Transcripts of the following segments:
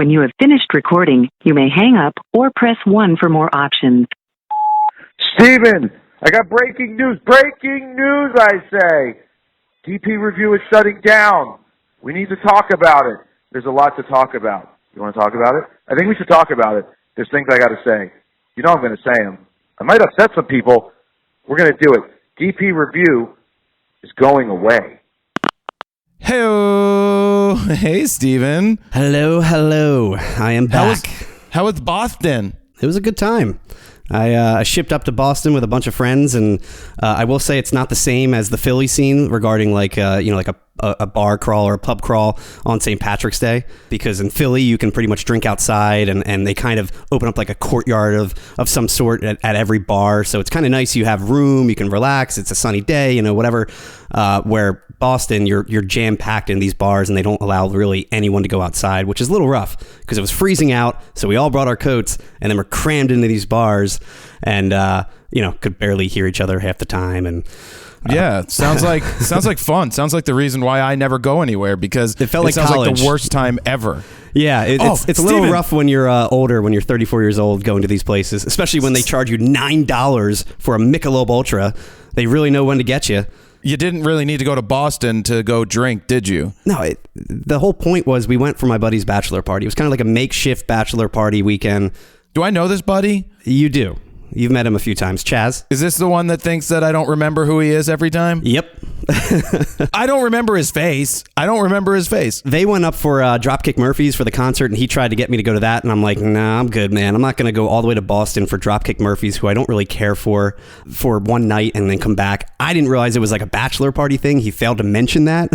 When you have finished recording, you may hang up or press 1 for more options. Steven, I got breaking news. Breaking news, I say. DPreview is shutting down. We need to talk about it. There's a lot to talk about. You want to talk about it? I think we should talk about it. There's things I got to say. You know I'm going to say them. I might upset some people. We're going to do it. DPreview is going away. Hey, Steven. Hello. I am back. How was Boston? It was a good time. I shipped up to Boston with a bunch of friends, and I will say it's not the same as the Philly scene regarding like a bar crawl or a pub crawl on St. Patrick's Day, because in Philly you can pretty much drink outside, and they kind of open up like a courtyard of some sort at every bar, so it's kind of nice. You have room, you can relax, it's a sunny day, whatever. Where Boston, you're jam packed in these bars, and they don't allow really anyone to go outside, which is a little rough because it was freezing out, so we all brought our coats and then we're crammed into these bars, and could barely hear each other half the time. And yeah, sounds like fun. Sounds like the reason why I never go anywhere, because it felt like sounds college. Like the worst time ever. Yeah, it's a little rough when you're older, when you're 34 years old, going to these places, especially when they charge you $9 for a Michelob Ultra. They really know when to get you. You didn't really need to go to Boston to go drink, did you? No, the whole point was we went for my buddy's bachelor party. It was kind of like a makeshift bachelor party weekend. Do I know this buddy? You do. You've met him a few times. Chaz? Is this the one that thinks that I don't remember who he is every time? Yep. I don't remember his face. They went up for Dropkick Murphys for the concert, and he tried to get me to go to that, and I'm like, nah, I'm good, man. I'm not going to go all the way to Boston for Dropkick Murphys, who I don't really care for one night and then come back. I didn't realize it was like a bachelor party thing. He failed to mention that.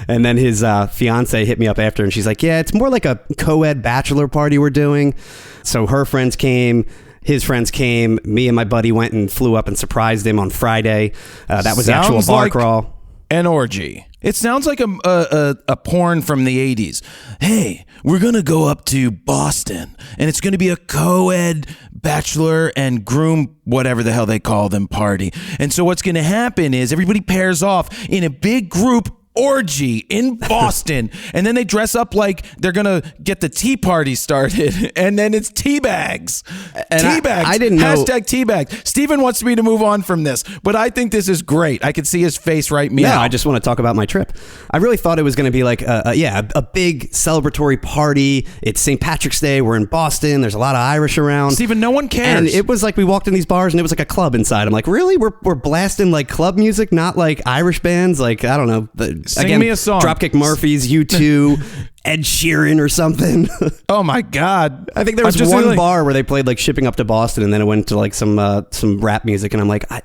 And then his fiance hit me up after, and she's like, yeah, it's more like a co-ed bachelor party we're doing. So her friends came. His friends came. Me and my buddy went and flew up and surprised him on Friday. That was the actual bar crawl. An orgy. It sounds like a porn from the 80s. Hey, we're going to go up to Boston, and it's going to be a co-ed bachelor and groom, whatever the hell they call them, party. And so what's going to happen is everybody pairs off in a big group orgy in Boston, and then they dress up like they're gonna get the tea party started, and then it's tea bags. Tea bags. I didn't know. Hashtag tea bag. Steven wants me to move on from this, but I think this is great. I can see his face right meow. No, I just want to talk about my trip. I really thought it was going to be like a big celebratory party. It's St. Patrick's Day. We're in Boston. There's a lot of Irish around. Steven, no one cares. And it was like we walked in these bars, and it was like a club inside. I'm like, really? We're blasting like club music, not like Irish bands? Like, I don't know. Sing me a song. Dropkick Murphys, U2, Ed Sheeran or something. Oh my God. I think there was one bar where they played like Shipping Up to Boston, and then it went to like some rap music, and I'm like, I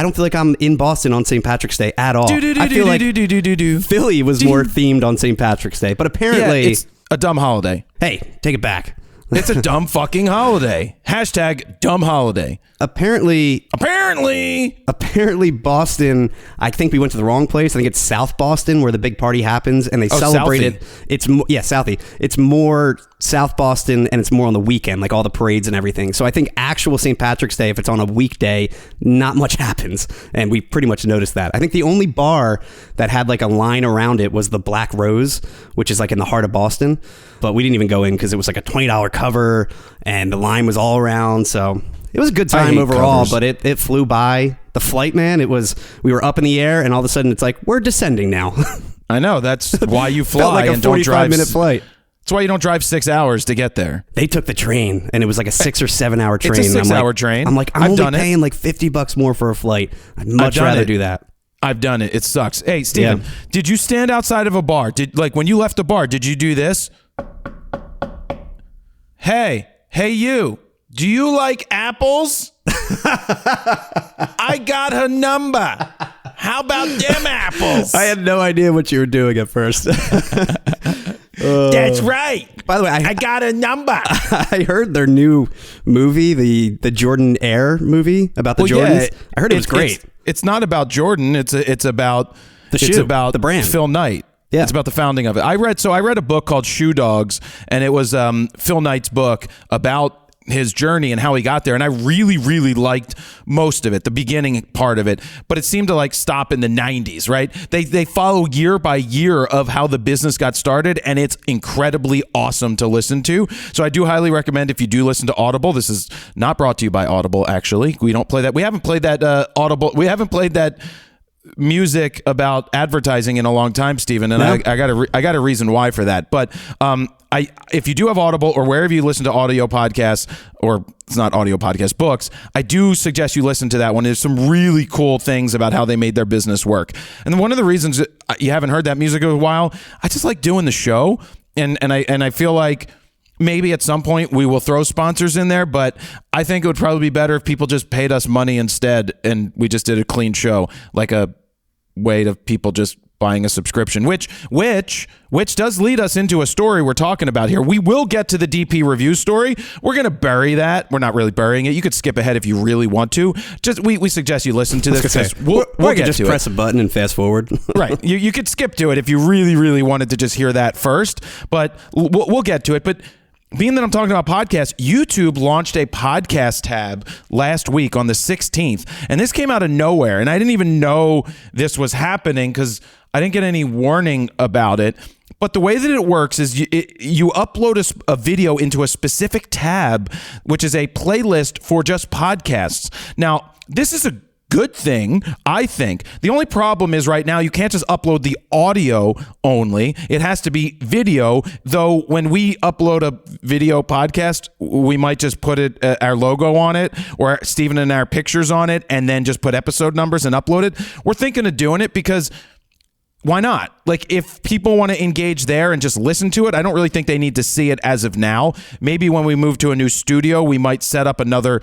don't feel like I'm in Boston on St. Patrick's Day at all. I feel like Philly was more themed on St. Patrick's Day, but apparently it's a dumb holiday. Hey, take it back. It's a dumb fucking holiday. Hashtag dumb holiday. Apparently Boston, I think we went to the wrong place. I think it's South Boston where the big party happens, and they celebrate it. Southie. It's more South Boston, and it's more on the weekend, like all the parades and everything. So I think actual St. Patrick's Day, if it's on a weekday, not much happens, and we pretty much noticed that. I think the only bar that had like a line around it was the Black Rose, which is like in the heart of Boston, but we didn't even go in because it was like a $20 cover, and the line was all around, so it was a good time overall, but it flew by. The flight, man, we were up in the air, and all of a sudden it's like, we're descending now. I know, that's why you fly. Felt like a and don't drive 45-minute flight. That's why you don't drive 6 hours to get there. They took the train, and it was like a 6 or 7 hour train. It's a 6 hour train. I'm like, I'm only paying like $50 more for a flight. I'd much rather do that. I've done it. It sucks. Hey, Steven, did you stand outside of a bar? When you left the bar, did you do this? Hey, you. Do you like apples? I got her number. How about them apples? I had no idea what you were doing at first. That's right. By the way, I got a number. I heard their new movie, the Jordan Air movie about the Jordans. Yeah, I heard it was great. It's not about Jordan. It's about the shoe. It's about the brand. Phil Knight. Yeah. It's about the founding of it. I read a book called Shoe Dogs, and it was Phil Knight's book about his journey and how he got there, and I really, really liked most of it, the beginning part of it, but it seemed to like stop in the 90s, right? They follow year by year of how the business got started, and it's incredibly awesome to listen to. So I do highly recommend, if you do listen to Audible. This is not brought to you by Audible, actually. We don't play that. We haven't played that Audible. We haven't played that music about advertising in a long time, Stephen, and I got a reason why for that. But if you do have Audible or wherever you listen to audio podcasts, or it's not audio podcasts, books, I do suggest you listen to that one. There's some really cool things about how they made their business work. And one of the reasons that you haven't heard that music in a while, I just like doing the show, and I feel like maybe at some point we will throw sponsors in there, but I think it would probably be better if people just paid us money instead and we just did a clean show, like a way of people just buying a subscription, which does lead us into a story we're talking about here. We will get to the DP review story. We're going to bury that. We're not really burying it. You could skip ahead if you really want to. Just we suggest you listen to this because we'll get just to press it. a button and fast forward. Right. You could skip to it if you really, really wanted to just hear that first, but we'll get to it. But being that I'm talking about podcasts, YouTube launched a podcast tab last week on the 16th, and this came out of nowhere, and I didn't even know this was happening because I didn't get any warning about it. But the way that it works is you upload a video into a specific tab, which is a playlist for just podcasts. Now, this is a good thing, I think. The only problem is right now you can't just upload the audio only. It has to be video, though when we upload a video podcast, we might just put our logo on it, or Stephen and our pictures on it, and then just put episode numbers and upload it. We're thinking of doing it because why not? Like, if people want to engage there and just listen to it, I don't really think they need to see it as of now. Maybe when we move to a new studio, we might set up another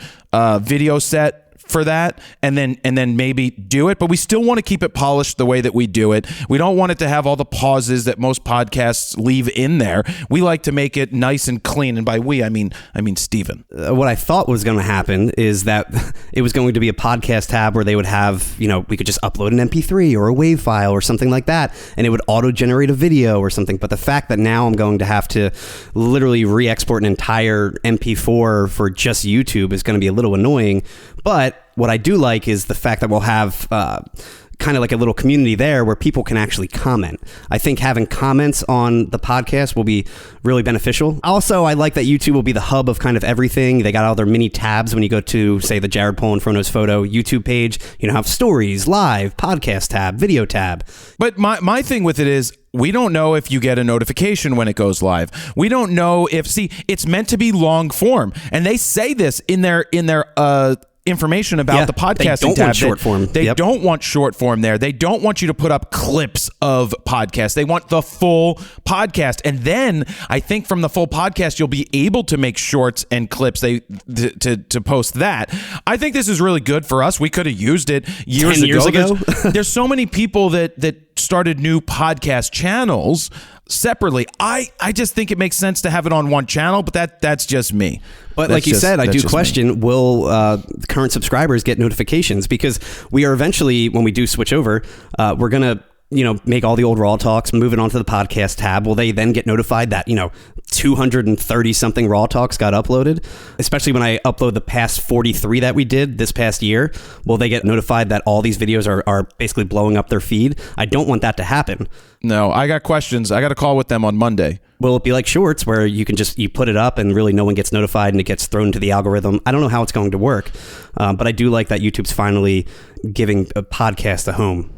video set for that and then maybe do it, but we still want to keep it polished the way that we do it. We don't want it to have all the pauses that most podcasts leave in there. We like to make it nice and clean, and by we I mean Steven. What I thought was going to happen is that it was going to be a podcast tab where they would have, we could just upload an MP3 or a WAV file or something like that, and it would auto-generate a video or something. But the fact that now I'm going to have to literally re-export an entire MP4 for just YouTube is going to be a little annoying. But what I do like is the fact that we'll have kind of like a little community there where people can actually comment. I think having comments on the podcast will be really beneficial. Also, I like that YouTube will be the hub of kind of everything. They got all their mini tabs when you go to, say, the Jared Polin Fronos Photo YouTube page. Have stories, live, podcast tab, video tab. But my thing with it is, we don't know if you get a notification when it goes live. We don't know if, it's meant to be long form. And they say this in their information about the podcasting tab. They don't want short form. They don't want short form there. They don't want you to put up clips of podcasts. They want the full podcast. And then I think from the full podcast, you'll be able to make shorts and clips to post that. I think this is really good for us. We could have used it years ago. There's so many people that started new podcast channels separately. I just think it makes sense to have it on one channel, but that's just me. But like you said, I do question, will current subscribers get notifications? Because we are eventually, when we do switch over, we're going to make all the old RAWtalks, move it onto the podcast tab. Will they then get notified that, 230 something RAWtalks got uploaded? Especially when I upload the past 43 that we did this past year, will they get notified that all these videos are basically blowing up their feed? I don't want that to happen. No, I got questions. I got a call with them on Monday. Will it be like shorts where you can you put it up and really no one gets notified and it gets thrown into the algorithm? I don't know how it's going to work, but I do like that YouTube's finally giving a podcast a home.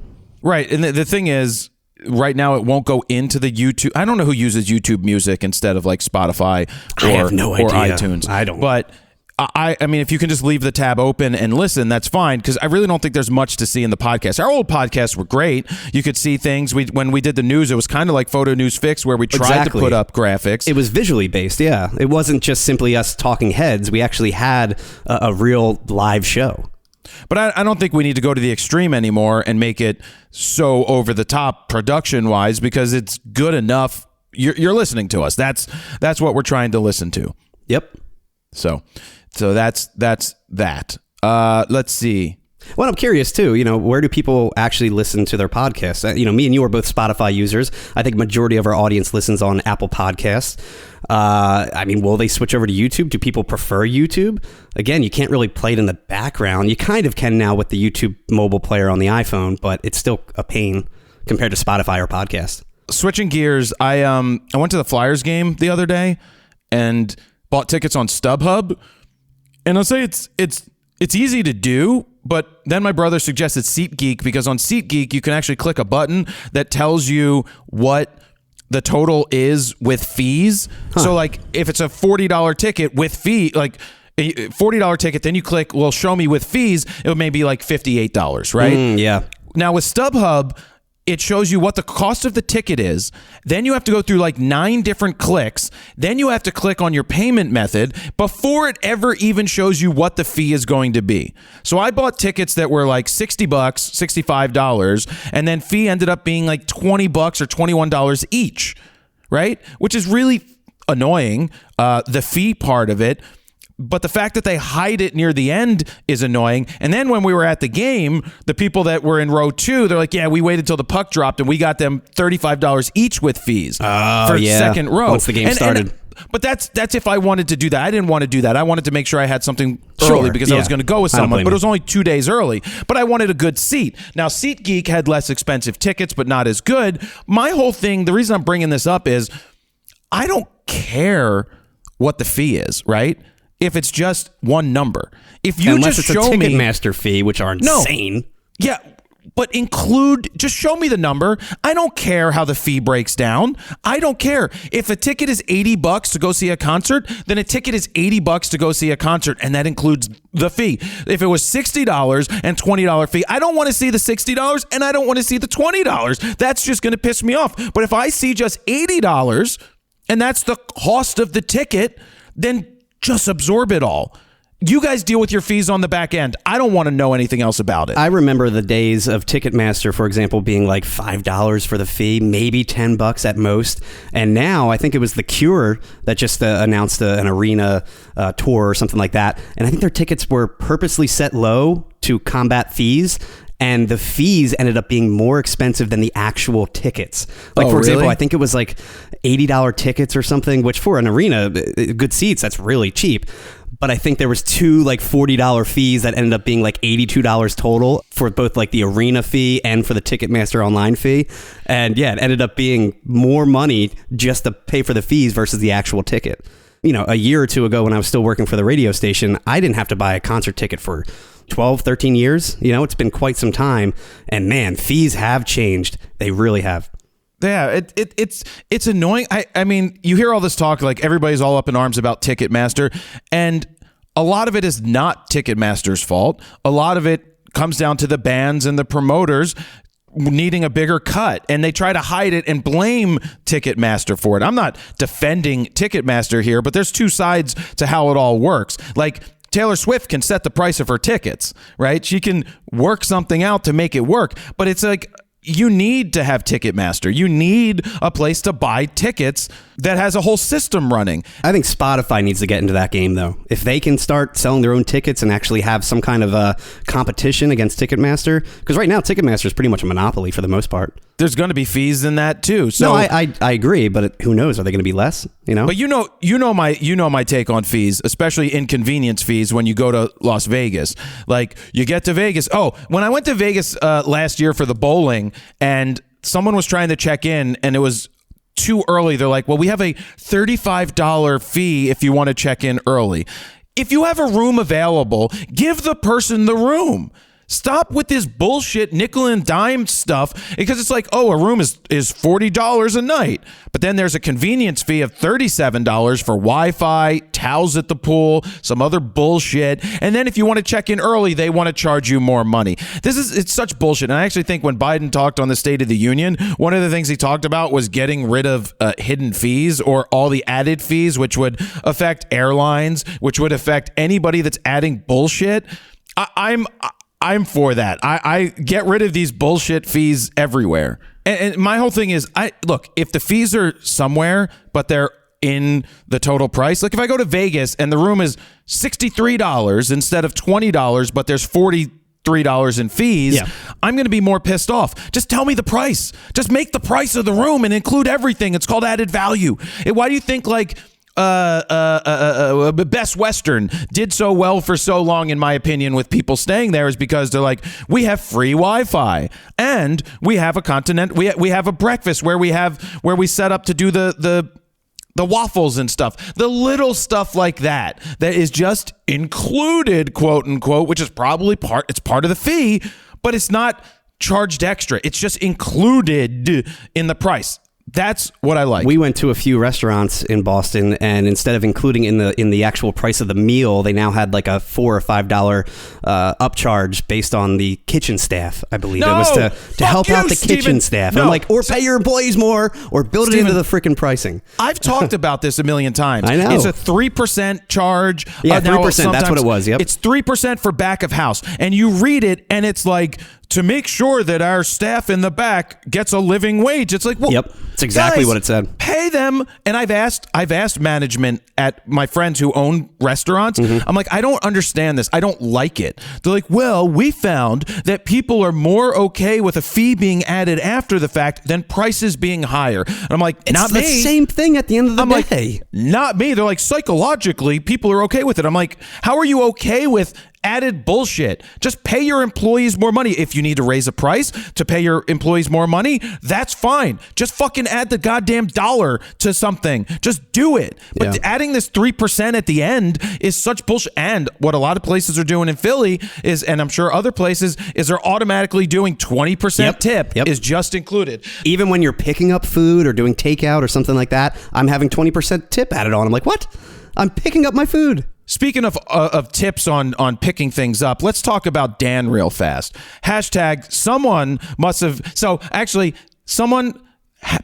Right. And the thing is, right now it won't go into the YouTube. I don't know who uses YouTube Music instead of like Spotify or, I have no idea. Or iTunes. I don't. But I mean, if you can just leave the tab open and listen, that's fine, because I really don't think there's much to see in the podcast. Our old podcasts were great. You could see things. When we did the news, it was kind of like Photo News Fix, where we tried to put up graphics. It was visually based, yeah. It wasn't just simply us talking heads. We actually had a real live show. But I don't think we need to go to the extreme anymore and make it so over the top production wise, because it's good enough. You're listening to us. That's what we're trying to listen to. Yep. So that's that. Let's see. Well, I'm curious too, where do people actually listen to their podcasts? Me and you are both Spotify users. I think majority of our audience listens on Apple Podcasts. I mean, will they switch over to YouTube? Do people prefer YouTube? Again, you can't really play it in the background. You kind of can now with the YouTube mobile player on the iPhone, but it's still a pain compared to Spotify or podcast. Switching gears, I went to the Flyers game the other day and bought tickets on StubHub. And I'll say it's easy to do, but then my brother suggested SeatGeek, because on SeatGeek you can actually click a button that tells you what the total is with fees. So like if it's a $40 ticket with fee, like a $40 ticket, then you click, well, show me with fees, it may be like $58, right? Yeah. Now with StubHub, it shows you what the cost of the ticket is. Then you have to go through like 9 different clicks. Then you have to click on your payment method before it ever even shows you what the fee is going to be. So I bought tickets that were like $60, $65, and then fee ended up being like $20 or $21 each, right? Which is really annoying, the fee part of it. But the fact that they hide it near the end is annoying. And then when we were at the game, the people that were in row 2, they're like, yeah, we waited till the puck dropped and we got them $35 each with fees for second row. Once the game started. But that's if I wanted to do that. I didn't want to do that. I wanted to make sure I had something early because I was going to go with someone. But it was only 2 days early. But I wanted a good seat. Now, SeatGeek had less expensive tickets, but not as good. My whole thing, the reason I'm bringing this up is I don't care what the fee is, right? If it's just one number. If you Unless just it's show a me Ticketmaster fee, which are insane. Yeah, but just show me the number. I don't care how the fee breaks down. I don't care. If a ticket is $80 to go see a concert, then a ticket is $80 to go see a concert, and that includes the fee. If it was $60 and $20 fee, I don't want to see the $60 and I don't want to see the $20. That's just going to piss me off. But if I see just $80 and that's the cost of the ticket, then just absorb it all. You guys deal with your fees on the back end. I don't want to know anything else about it. I remember the days of Ticketmaster, for example, being like $5 for the fee, maybe $10 at most. And now I think it was The Cure that just announced an arena tour or something like that. And I think their tickets were purposely set low to combat fees. And the fees ended up being more expensive than the actual tickets. Like, for example, I think it was like $80 tickets or something, which for an arena, good seats, that's really cheap. But I think there was 2 like $40 fees that ended up being like $82 total for both like the arena fee and for the Ticketmaster online fee. And yeah, it ended up being more money just to pay for the fees versus the actual ticket. You know, a year or two ago when I was still working for the radio station, I didn't have to buy a concert ticket for 12, 13 years. You know, it's been quite some time. And man, fees have changed. They really have. Yeah, it's annoying. I mean, you hear all this talk, like everybody's all up in arms about Ticketmaster, and a lot of it is not Ticketmaster's fault. A lot of it comes down to the bands and the promoters needing a bigger cut, and they try to hide it and blame Ticketmaster for it. I'm not defending Ticketmaster here, but there's 2 sides to how it all works. Like, Taylor Swift can set the price of her tickets, right? She can work something out to make it work, but it's like, you need to have Ticketmaster. You need a place to buy tickets that has a whole system running. I think Spotify needs to get into that game, though. If they can start selling their own tickets and actually have some kind of a competition against Ticketmaster, because right now Ticketmaster is pretty much a monopoly for the most part. There's going to be fees in that too. So no, I agree, but who knows? Are they going to be less? You know. But you know my take on fees, especially inconvenience fees when you go to Las Vegas. Like, you get to Vegas. Oh, when I went to Vegas last year for the bowling, and someone was trying to check in, and it was too early. They're like, well, we have a $35 fee if you want to check in early. If you have a room available, give the person the room. Stop with this bullshit nickel and dime stuff, because it's like, oh, a room is $40 a night. But then there's a convenience fee of $37 for Wi-Fi, towels at the pool, some other bullshit. And then if you want to check in early, they want to charge you more money. It's such bullshit. And I actually think when Biden talked on the State of the Union, one of the things he talked about was getting rid of hidden fees, or all the added fees, which would affect airlines, which would affect anybody that's adding bullshit. I'm for that. I get rid of these bullshit fees everywhere. And my whole thing is, look, if the fees are somewhere, but they're in the total price, like if I go to Vegas and the room is $63 instead of $20, but there's $43 in fees, I'm going to be more pissed off. Just tell me the price. Just make the price of the room and include everything. It's called added value. Why do you think, like, Best Western did so well for so long, in my opinion, with people staying there is because they're like, we have free Wi-Fi and we have a continent. We have a breakfast where we set up to do the waffles and stuff, the little stuff like that is just included, quote unquote, which is probably it's part of the fee, but it's not charged extra. It's just included in the price. That's what I like. We went to a few restaurants in Boston, and instead of including in the actual price of the meal, they now had like a $4 or $5 upcharge based on the kitchen staff. I believe it was to help out the kitchen staff. No. I'm like, or pay your employees more, or build it into the freaking pricing. I've talked about this a million times. I know. It's a 3% charge. Yeah, 3%. That's what it was. Yep. It's 3% for back of house, and you read it, and it's like, to make sure that our staff in the back gets a living wage. It's like, well, yep, it's exactly what it said. Pay them. And I've asked management at my friends who own restaurants. I'm like, I don't understand this. I don't like it. They're like, well, we found that people are more okay with a fee being added after the fact than prices being higher. And I'm like, not me. It's the same thing at the end of the day. Like, not me. They're like, psychologically, people are okay with it. I'm like, how are you okay with added bullshit? Just pay your employees more money. If you need to raise a price to pay your employees more money, that's fine. Just fucking add the goddamn dollar to something. Just do it. But adding this 3% at the end is such bullshit. And what a lot of places are doing in Philly is, and I'm sure other places, is they're automatically doing 20% tip is just included. Even when you're picking up food or doing takeout or something like that, I'm having 20% tip added on. I'm like, what? I'm picking up my food. Speaking of tips on picking things up, let's talk about Dan real fast. Hashtag someone must have. So actually, someone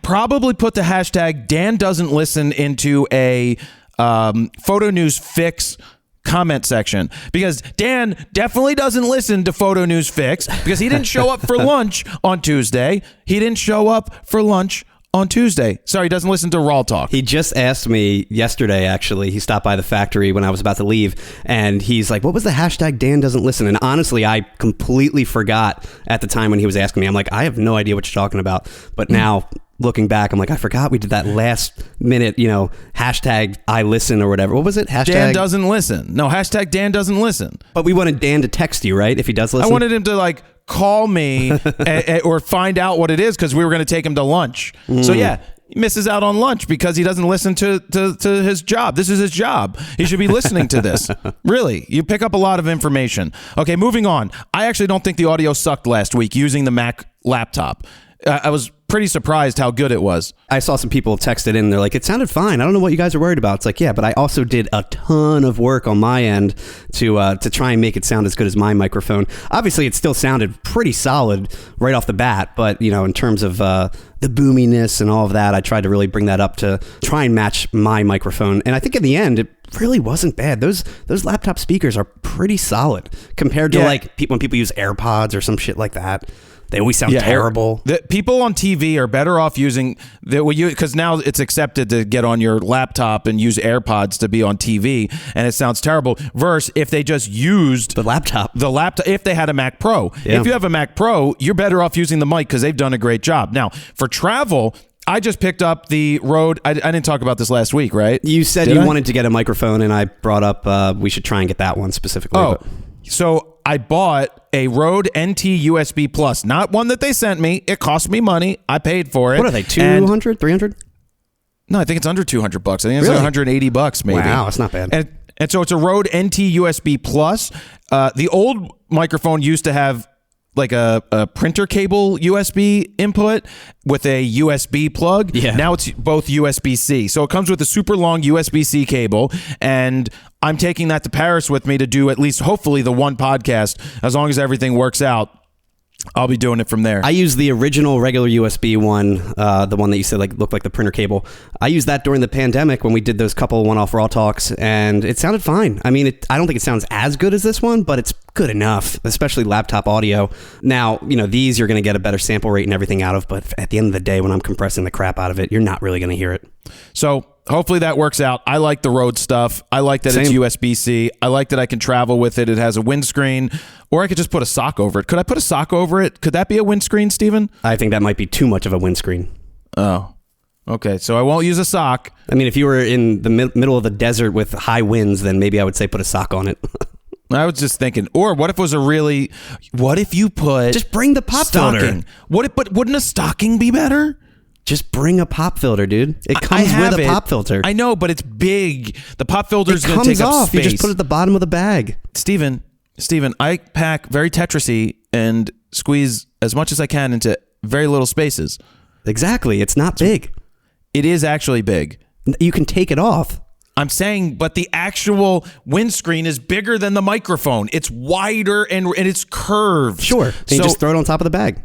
probably put the hashtag Dan doesn't listen into a Photo News Fix comment section, because Dan definitely doesn't listen to Photo News Fix because he didn't show up for lunch on Tuesday. He didn't show up for lunch on Tuesday. Sorry, he doesn't listen to RAWtalk. He just asked me yesterday, actually. He stopped by the factory when I was about to leave, and he's like, what was the hashtag Dan doesn't listen? And honestly, I completely forgot at the time when he was asking me. I'm like, I have no idea what you're talking about. But now, looking back, I'm like, I forgot we did that last minute, hashtag I listen or whatever. What was it? Hashtag Dan doesn't listen. No, hashtag Dan doesn't listen. But we wanted Dan to text you, right? If he does listen. I wanted him to call me or find out what it is, because we were going to take him to lunch. So yeah, he misses out on lunch because he doesn't listen to his job. This is his job. He should be listening to this. Really, you pick up a lot of information. Okay, moving on. I actually don't think the audio sucked last week using the Mac laptop. I was pretty surprised how good it was. I saw some people text it in. They're like, it sounded fine. I don't know what you guys are worried about. It's like, yeah, but I also did a ton of work on my end to try and make it sound as good as my microphone. Obviously, it still sounded pretty solid right off the bat. But, in terms of the boominess and all of that, I tried to really bring that up to try and match my microphone. And I think in the end, it really wasn't bad. Those laptop speakers are pretty solid compared to when people use AirPods or some shit like that. They always sound terrible. The people on TV are better off using because now it's accepted to get on your laptop and use AirPods to be on TV, and it sounds terrible. Versus if they just used the laptop, if they had a Mac Pro. Yeah. If you have a Mac Pro, you're better off using the mic because they've done a great job. Now for travel, I just picked up the Rode. I didn't talk about this last week, right? You said you wanted to get a microphone, and I brought up we should try and get that one specifically. So I bought a Rode NT USB Plus, not one that they sent me. It cost me money. I paid for it. What are they, 200, 300? No, I think it's under $200. I think it's like $180 maybe. Wow, that's not bad. And so it's a Rode NT USB Plus. The old microphone used to have like a printer cable USB input with a USB plug. Yeah. Now it's both USB-C. So it comes with a super long USB-C cable, and I'm taking that to Paris with me to do at least hopefully the one podcast. As long as everything works out, I'll be doing it from there. I use the original regular USB one, the one that you said looked like the printer cable. I used that during the pandemic when we did those couple one-off RAWtalks, and it sounded fine. I mean, I don't think it sounds as good as this one, but it's good enough, especially laptop audio. Now, these you're going to get a better sample rate and everything out of, but at the end of the day, when I'm compressing the crap out of it, you're not really going to hear it. So hopefully that works out. I like the Rode stuff. I like that it's USB-C. I like that I can travel with it. It has a windscreen, or I could just put a sock over it. Could I put a sock over it? Could that be a windscreen, Steven? I think that might be too much of a windscreen. Oh. Okay, so I won't use a sock. I mean, if you were in the middle of the desert with high winds, then maybe I would say put a sock on it. I was just thinking, or what if it was what if you put... Just bring the pop filter. But wouldn't a stocking be better? Just bring a pop filter, dude. It comes with a pop filter. I know, but it's big. The pop filter is going to take up space. You just put it at the bottom of the bag. Steven, I pack very Tetris-y and squeeze as much as I can into very little spaces. Exactly. It's not big. It is actually big. You can take it off. I'm saying, but the actual windscreen is bigger than the microphone. It's wider and it's curved. Sure. So you just throw it on top of the bag.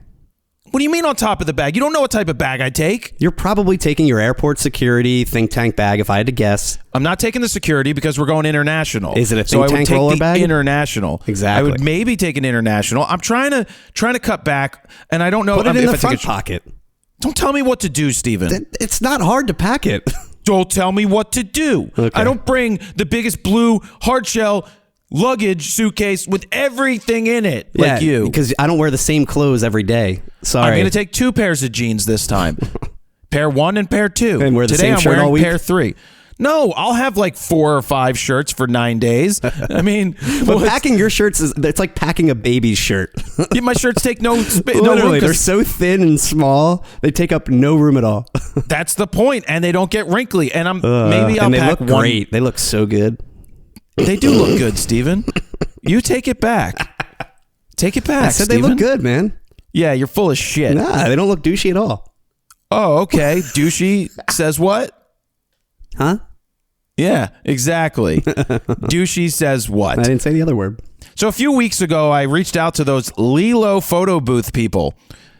What do you mean on top of the bag? You don't know what type of bag I take. You're probably taking your airport security think tank bag, if I had to guess. I'm not taking the security because we're going international. Is it a think tank roller bag? International. Exactly. I would maybe take an international. I'm trying to cut back, and I don't know. Put it in the front pocket. Don't tell me what to do, Steven. It's not hard to pack it. Don't tell me what to do. Okay. I don't bring the biggest blue hard shell luggage suitcase with everything in it like you. Because I don't wear the same clothes every day. Sorry. I'm going to take 2 pairs of jeans this time. Pair 1 and pair 2. And wear the Today same I'm shirt wearing all week? pair 3. No, I'll have like 4 or 5 shirts for 9 days. I mean, but packing your shirts it's like packing a baby's shirt. My shirts take no space. Literally, they're so thin and small, they take up no room at all. That's the point, and they don't get wrinkly. And maybe I'll they pack look great. They look so good. They do look good, Steven. You take it back. Take it back. I said Steven. They look good, man. Yeah, you're full of shit. Nah, they don't look douchey at all. Oh, okay. Douchey says what? Huh? Yeah, exactly. Douchey says what? I didn't say the other word. So a few weeks ago, I reached out to those Lilo photo booth people.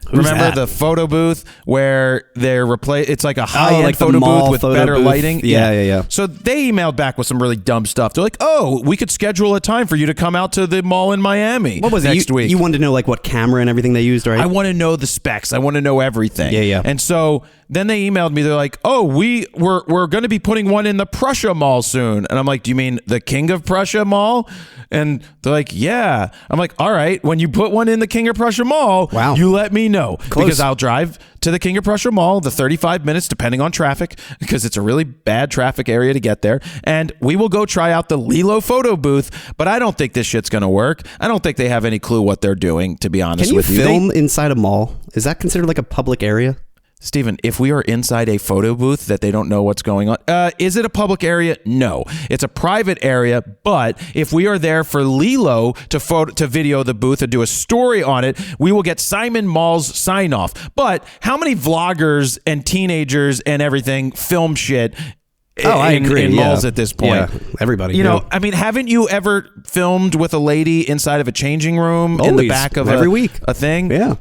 Remember the photo booth where they're it's like a high-end photo booth with better lighting? Yeah. So they emailed back with some really dumb stuff. They're like, oh, we could schedule a time for you to come out to the mall in Miami. What was it? Next week. You wanted to know like what camera and everything they used, right? I want to know the specs. I want to know everything. Yeah. And so then they emailed me. They're like, oh, we're going to be putting one in the Prussia Mall soon. And I'm like, do you mean the King of Prussia Mall? And they're like, yeah. I'm like, all right, when you put one in the King of Prussia Mall, you let me know. Close. Because I'll drive to the King of Prussia Mall, the 35 minutes, depending on traffic, because it's a really bad traffic area to get there. And we will go try out the Lilo photo booth, but I don't think this shit's going to work. I don't think they have any clue what they're doing, to be honest with you. Can you film inside a mall? Is that considered like a public area? Steven, if we are inside a photo booth that they don't know what's going on, is it a public area? No. It's a private area, but if we are there for Lilo to video the booth and do a story on it, we will get Simon Mall's sign off. But how many vloggers and teenagers and everything film shit I agree. In malls at this point? Yeah, everybody. You know, I mean, haven't you ever filmed with a lady inside of a changing room in the back of every week a thing? Yeah.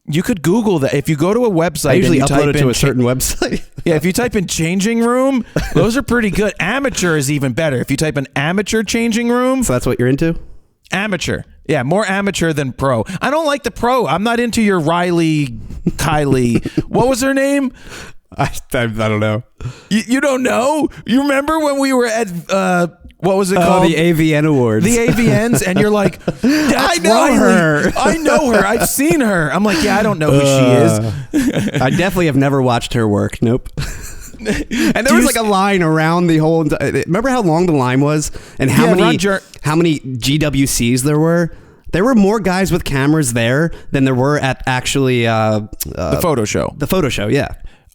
You could Google that. If you go to a website, I usually upload it to a certain website. Yeah, if you type in changing room, those are pretty good. Amateur is even better. If you type in amateur changing room. So that's what you're into? Amateur. Yeah, more amateur than pro. I don't like the pro. I'm not into your Kylie. What was her name? I don't know. You don't know? You remember when we were at... what was it called? The AVN Awards. The AVNs, and you're like, I know her. I know her. I've seen her. I'm like, yeah, I don't know who she is. I definitely have never watched her work. Nope. And there was like a line around the whole... Remember how long the line was? And how many GWCs there were? There were more guys with cameras there than there were at actually... the photo show. The photo show, yeah.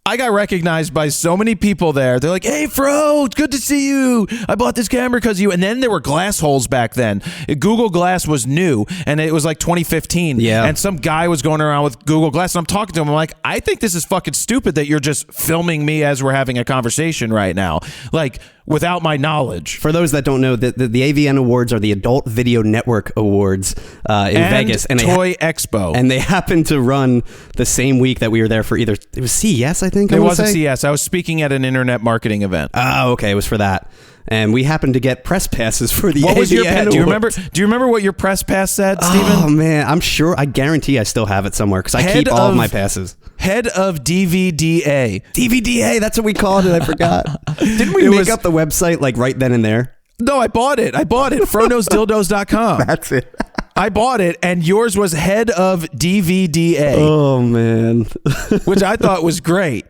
I got recognized by so many people there. They're like, hey, Fro, it's good to see you. I bought this camera because of you. And then there were glass holes back then. Google Glass was new, and it was like 2015. Yeah. And some guy was going around with Google Glass, and I'm talking to him. I'm like, I think this is fucking stupid that you're just filming me as we're having a conversation right now. Like, without my knowledge. For those that don't know, the AVN Awards are the Adult Video Network Awards in Vegas. And Toy Expo. And they happened to run the same week that we were there for either... It was CES, I think. It wasn't CES. I was speaking at an internet marketing event. Oh, okay. It was for that. And we happened to get press passes for the What was your AVN Awards. Do you remember what your press pass said, Steven? Oh, man. I'm sure. I guarantee I still have it somewhere because I keep all of my passes. Head of DVDA. DVDA, that's what we called it. I forgot. Didn't we make up the website like right then and there? No, I bought it. FroKnowsDildos.com. That's it. I bought it, and yours was head of DVDA. Oh, man. Which I thought was great.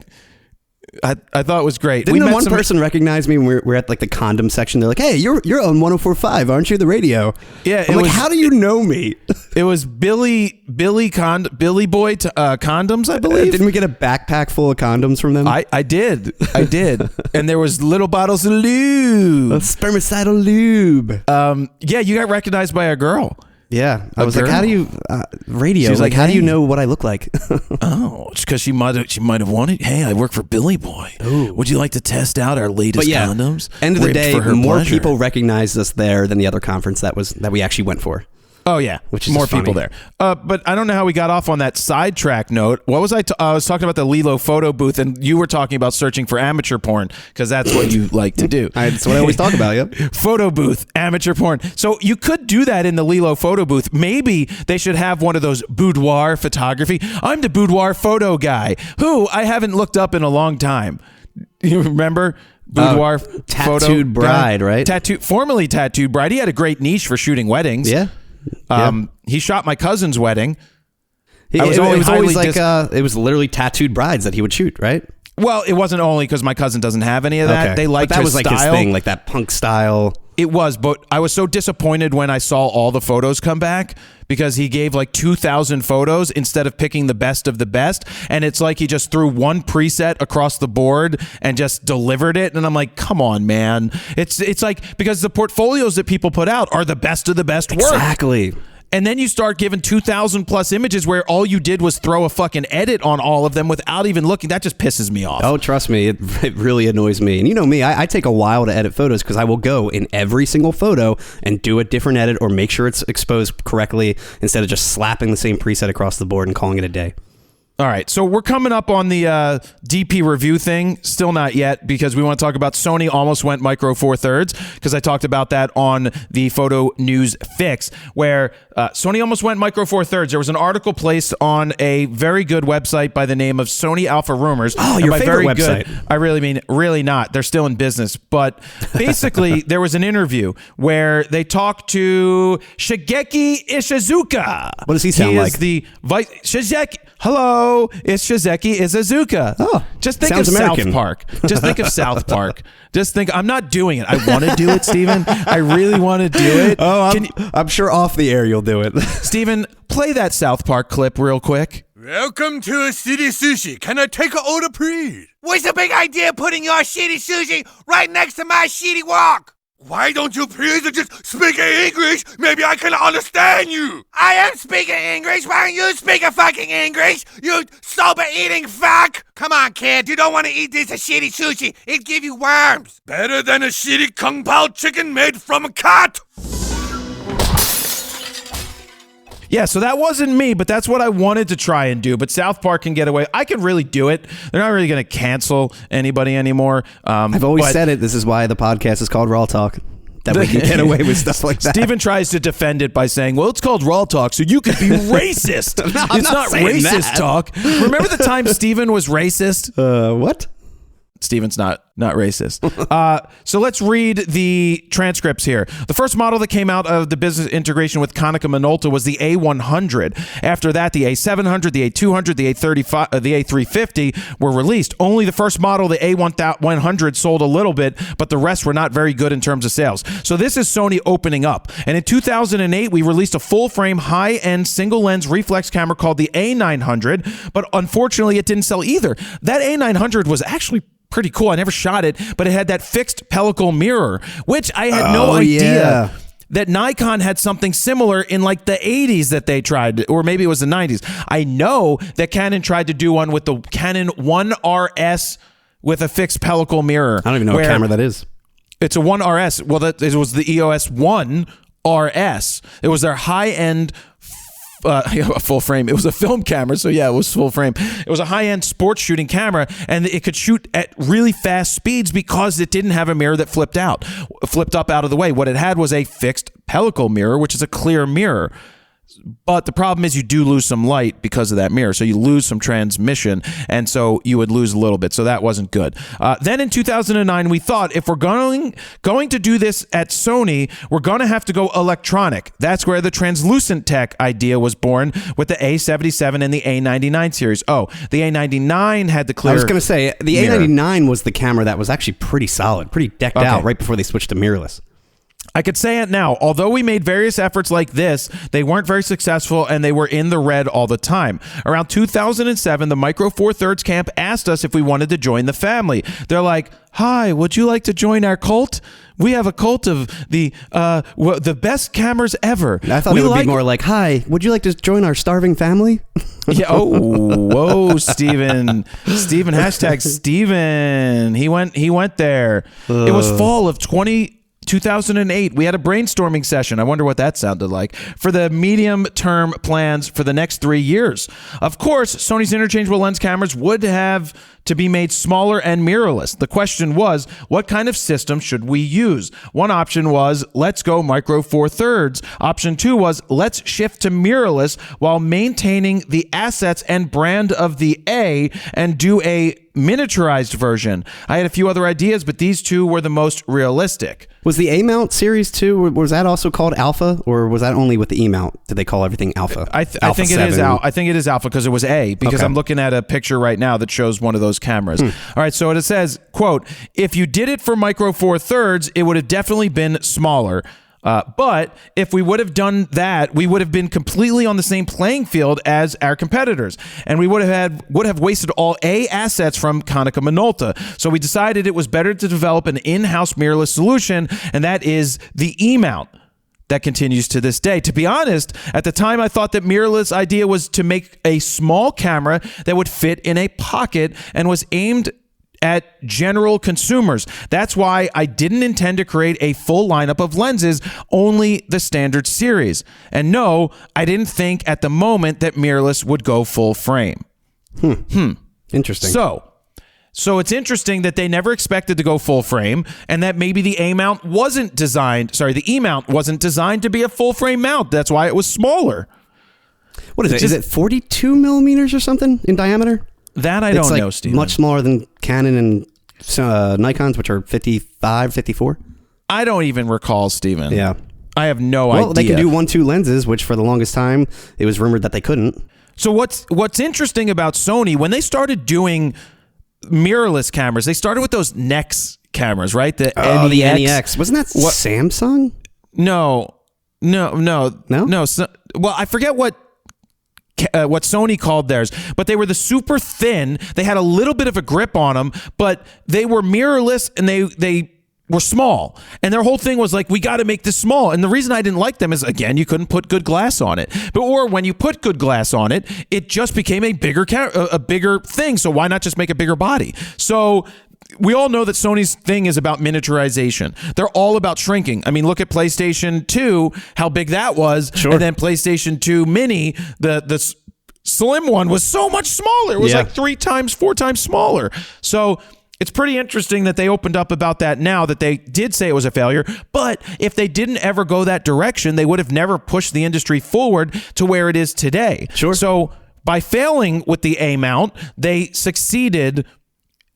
I thought it was great. Didn't the one person recognize me when we're at like the condom section? They're like, "Hey, you're on 104.5, aren't you? The radio." Yeah, I'm like, how do you know me? It was Billy Boy condoms, I believe. Didn't we get a backpack full of condoms from them? I did, and there was little bottles of lube, spermicidal lube. Yeah, you got recognized by a girl. Yeah, I was like, how do you radio? She's like, like, how do you hey. know what I look like? Oh, it's because she might have wanted. Hey, I work for Billy Boy. Ooh. Would you like to test out our latest condoms? End of the day, more pleasure. people recognized us there than the other conference that we actually went for. Oh yeah, which is more funny. people there. But I don't know how we got off on that sidetrack note. What was I? I was talking about the Lilo photo booth, and you were talking about searching for amateur porn because that's what you like to do. That's what I always talk about. Yep. Photo booth, amateur porn. So you could do that in the Lilo photo booth. Maybe they should have one of those boudoir photography. I'm the boudoir photo guy, who I haven't looked up in a long time. You remember? Boudoir tattooed bride, right? Formerly tattooed bride. He had a great niche for shooting weddings. Yeah. He shot my cousin's wedding. It was literally tattooed brides that he would shoot, right? Well, it wasn't only because my cousin doesn't have any of that. Okay. They liked but that his was like style. his thing, like that punk style. It was, but I was so disappointed when I saw all the photos come back because he gave like 2,000 photos instead of picking the best of the best. And it's like he just threw one preset across the board and just delivered it. And I'm like, come on, man. It's like, because the portfolios that people put out are the best of the best work. Exactly. And then you start giving 2,000 plus images where all you did was throw a fucking edit on all of them without even looking. That just pisses me off. Oh, trust me. It really annoys me. And you know me, I take a while to edit photos because I will go in every single photo and do a different edit or make sure it's exposed correctly instead of just slapping the same preset across the board and calling it a day. All right, so we're coming up on the DP review thing. Still not yet, because we want to talk about Sony almost went micro four thirds, because I talked about that on the Photo News Fix, where Sony almost went micro four thirds. There was an article placed on a very good website by the name of Sony Alpha Rumors. Oh, your favorite website. Good, I really mean really not. They're still in business. But basically, there was an interview where they talked to Shigeki Ishizuka. What does he sound like? He is the vice... Shigeki... Hello, it's Shizeki Izuzuka. Oh, just think sounds of American. South Park. Just think of South Park. Just think. I'm not doing it. I want to do it, Steven. I really want to do it. Oh, I'm sure off the air you'll do it. Steven, play that South Park clip real quick. Welcome to a city sushi. Can I take an order, please? What's the big idea of putting your shitty sushi right next to my shitty wok? Why don't you please just speak English? Maybe I can understand you. I am speaking English. Why don't you speak a fucking English? You sober-eating fuck. Come on, kid. You don't want to eat this shitty sushi. It give you worms. Better than a shitty Kung Pao chicken made from a cat. Yeah, so that wasn't me, but that's what I wanted to try and do. But South Park can get away. I can really do it. They're not really going to cancel anybody anymore. I've always said it. This is why the podcast is called RAWtalk. That we can get away with stuff like that. Steven tries to defend it by saying, well, it's called RAWtalk, so you could be racist. No, it's not racist that. talk. Remember the time Steven was racist? What? Steven's not racist. So let's read the transcripts here. The first model that came out of the business integration with Konica Minolta was the A100. After that, the A700, the A200, the A35, the A350 were released. Only the first model, the A100, sold a little bit, but the rest were not very good in terms of sales. So this is Sony opening up. And in 2008, we released a full-frame, high-end, single-lens reflex camera called the A900, but unfortunately, it didn't sell either. That A900 was actually pretty cool. I never shot it, but it had that fixed pellicle mirror, which I had no idea that Nikon had something similar in like the 80s that they tried, or maybe it was the 90s. I know that Canon tried to do one with the Canon 1RS with a fixed pellicle mirror. I don't even know what camera that is. It's a 1RS. Well, it was the EOS 1 RS. It was their high-end full frame. It was a film camera, so yeah, it was full frame. It was a high-end sports shooting camera, and it could shoot at really fast speeds because it didn't have a mirror that flipped up out of the way. What it had was a fixed pellicle mirror, which is a clear mirror. But the problem is you do lose some light because of that mirror. So you lose some transmission, and so you would lose a little bit. So that wasn't good. Then in 2009, we thought if we're going to do this at Sony, we're going to have to go electronic. That's where the translucent tech idea was born with the A77 and the A99 series. Oh, the A99 had the clear I was going to say, the mirror. A99 was the camera that was actually pretty solid, pretty decked out right before they switched to mirrorless. I could say it now. Although we made various efforts like this, they weren't very successful and they were in the red all the time. Around 2007, the Micro Four Thirds camp asked us if we wanted to join the family. They're like, "Hi, would you like to join our cult? We have a cult of the best cameras ever." I thought it would be more like, "Hi, would you like to join our starving family?" Yeah. Oh, whoa, Steven. Hashtag Steven. He went there. It was fall of 2008, we had a brainstorming session. I wonder what that sounded like for the medium-term plans for the next 3 years. Of course, Sony's interchangeable lens cameras would have to be made smaller and mirrorless. The question was, what kind of system should we use? One option was, let's go Micro Four Thirds. Option 2 was, let's shift to mirrorless while maintaining the assets and brand of the A and do a miniaturized version. I had a few other ideas, but these two were the most realistic. Was the A-mount series 2, was that also called Alpha, or was that only with the E-mount? Did they call everything Alpha? I think it is Alpha. I think it is Alpha because it was A, because I'm looking at a picture right now that shows one of those cameras. All right, so it says, quote, if you did it for Micro Four Thirds, it would have definitely been smaller. But if we would have done that, we would have been completely on the same playing field as our competitors, and we would have wasted all A assets from Konica Minolta. So we decided it was better to develop an in-house mirrorless solution, and that is the E-mount. That continues to this day. To be honest, at the time I thought that mirrorless idea was to make a small camera that would fit in a pocket and was aimed at general consumers. That's why I didn't intend to create a full lineup of lenses, only the standard series. And no, I didn't think at the moment that mirrorless would go full frame. Interesting. So it's interesting that they never expected to go full frame, and that maybe the E-mount wasn't designed to be a full frame mount. That's why it was smaller. What is it? Is it 42 millimeters or something in diameter? That I don't know, Steven. Much smaller than Canon and Nikon's, which are 55, 54. I don't even recall, Steven. Yeah. I have no idea. Well, they can do 1.2 lenses, which for the longest time, it was rumored that they couldn't. So what's interesting about Sony, when they started doing mirrorless cameras, they started with those NEX cameras, right? The NEX. Wasn't that Samsung? No. So, well, I forget what Sony called theirs, but they were the super thin. They had a little bit of a grip on them, but they were mirrorless and they were small. And their whole thing was like, we got to make this small. And the reason I didn't like them is, again, you couldn't put good glass on it. Or when you put good glass on it, it just became a bigger thing. So why not just make a bigger body? So we all know that Sony's thing is about miniaturization. They're all about shrinking. I mean, look at PlayStation 2, how big that was. Sure. And then PlayStation 2 Mini, the slim one was so much smaller. It was like 3 times, 4 times smaller. So it's pretty interesting that they opened up about that now, that they did say it was a failure. But if they didn't ever go that direction, they would have never pushed the industry forward to where it is today. Sure. So by failing with the A-mount, they succeeded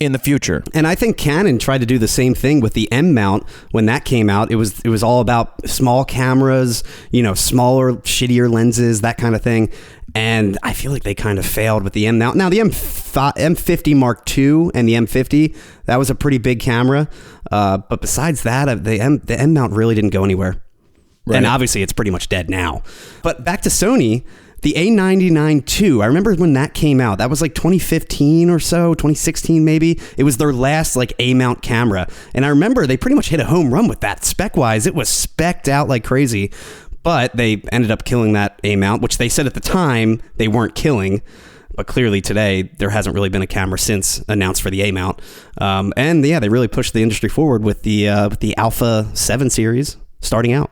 in the future. And I think Canon tried to do the same thing with the M mount when that came out. It was all about small cameras, smaller, shittier lenses, that kind of thing. And I feel like they kind of failed with the M mount. Now the M50 Mark II and the M50, that was a pretty big camera. But besides that, the M mount really didn't go anywhere. Right. And obviously it's pretty much dead now. But back to Sony, the A99 II, I remember when that came out. That was like 2015 or so, 2016 maybe. It was their last like A-mount camera. And I remember they pretty much hit a home run with that. Spec-wise, it was spec'd out like crazy. But they ended up killing that A-mount, which they said at the time they weren't killing. But clearly today, there hasn't really been a camera since announced for the A-mount. And yeah, they really pushed the industry forward with the Alpha 7 series starting out.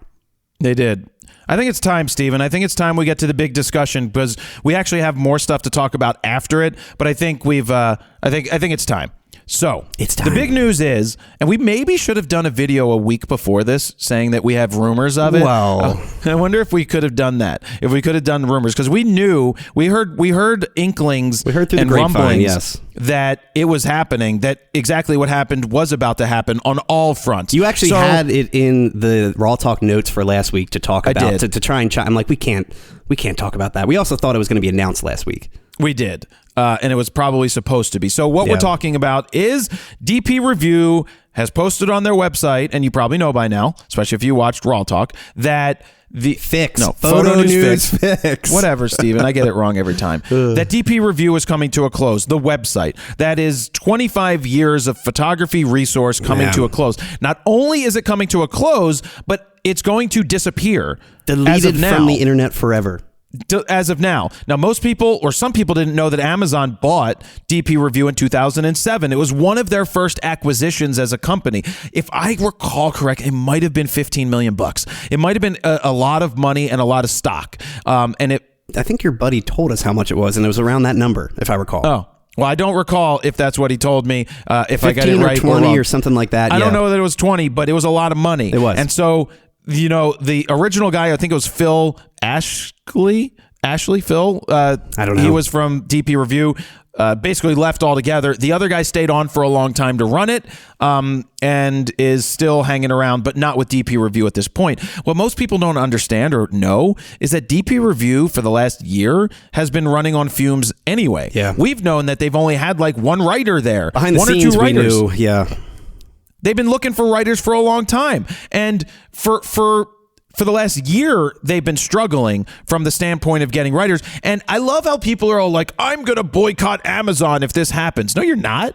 They did. I think it's time, Steven. I think it's time we get to the big discussion, because we actually have more stuff to talk about after it. But I think I think it's time. So It's time. The big news is, and we maybe should have done a video a week before this saying that we have rumors of it. Well, I wonder if we could have done that. If we could have done rumors, because we knew we heard inklings, we heard through the and grapevine, rumblings yes, that it was happening. That exactly what happened was about to happen on all fronts. you actually had it in the RAWtalk notes for last week to talk about to try and I'm like, we can't talk about that. We also thought it was going to be announced last week. We did. And it was probably supposed to be. So what we're talking about is DPreview has posted on their website, and you probably know by now, especially if you watched RAWtalk, that the Photo News Fix. Whatever, Steven. I get it wrong every time. That DPreview is coming to a close. The website. That is 25 years of photography resource coming to a close. Not only is it coming to a close, but it's going to disappear. Deleted from the internet forever. As of now. Now, most people, or some people, didn't know that Amazon bought DPreview in 2007. It was one of their first acquisitions as a company. If I recall correct, it might have been $15 million. It might have been a lot of money and a lot of stock. I think your buddy told us how much it was, and it was around that number, if I recall. Oh. Well, I don't recall if that's what he told me. If I got it right, 20 or something like that. I don't know that it was 20, but it was a lot of money. It was. And so, the original guy, I think it was Phil Ashley. Phil. I don't know. He was from DPreview. Basically left altogether. The other guy stayed on for a long time to run it, and is still hanging around, but not with DPreview at this point. What most people don't understand or know is that DPreview for the last year has been running on fumes anyway. Yeah. We've known that they've only had like one writer there. Behind the one scenes, or two writers. we knew, yeah. They've been looking for writers for a long time. And for the last year, they've been struggling from the standpoint of getting writers. And I love how people are all like, I'm going to boycott Amazon if this happens. No, you're not.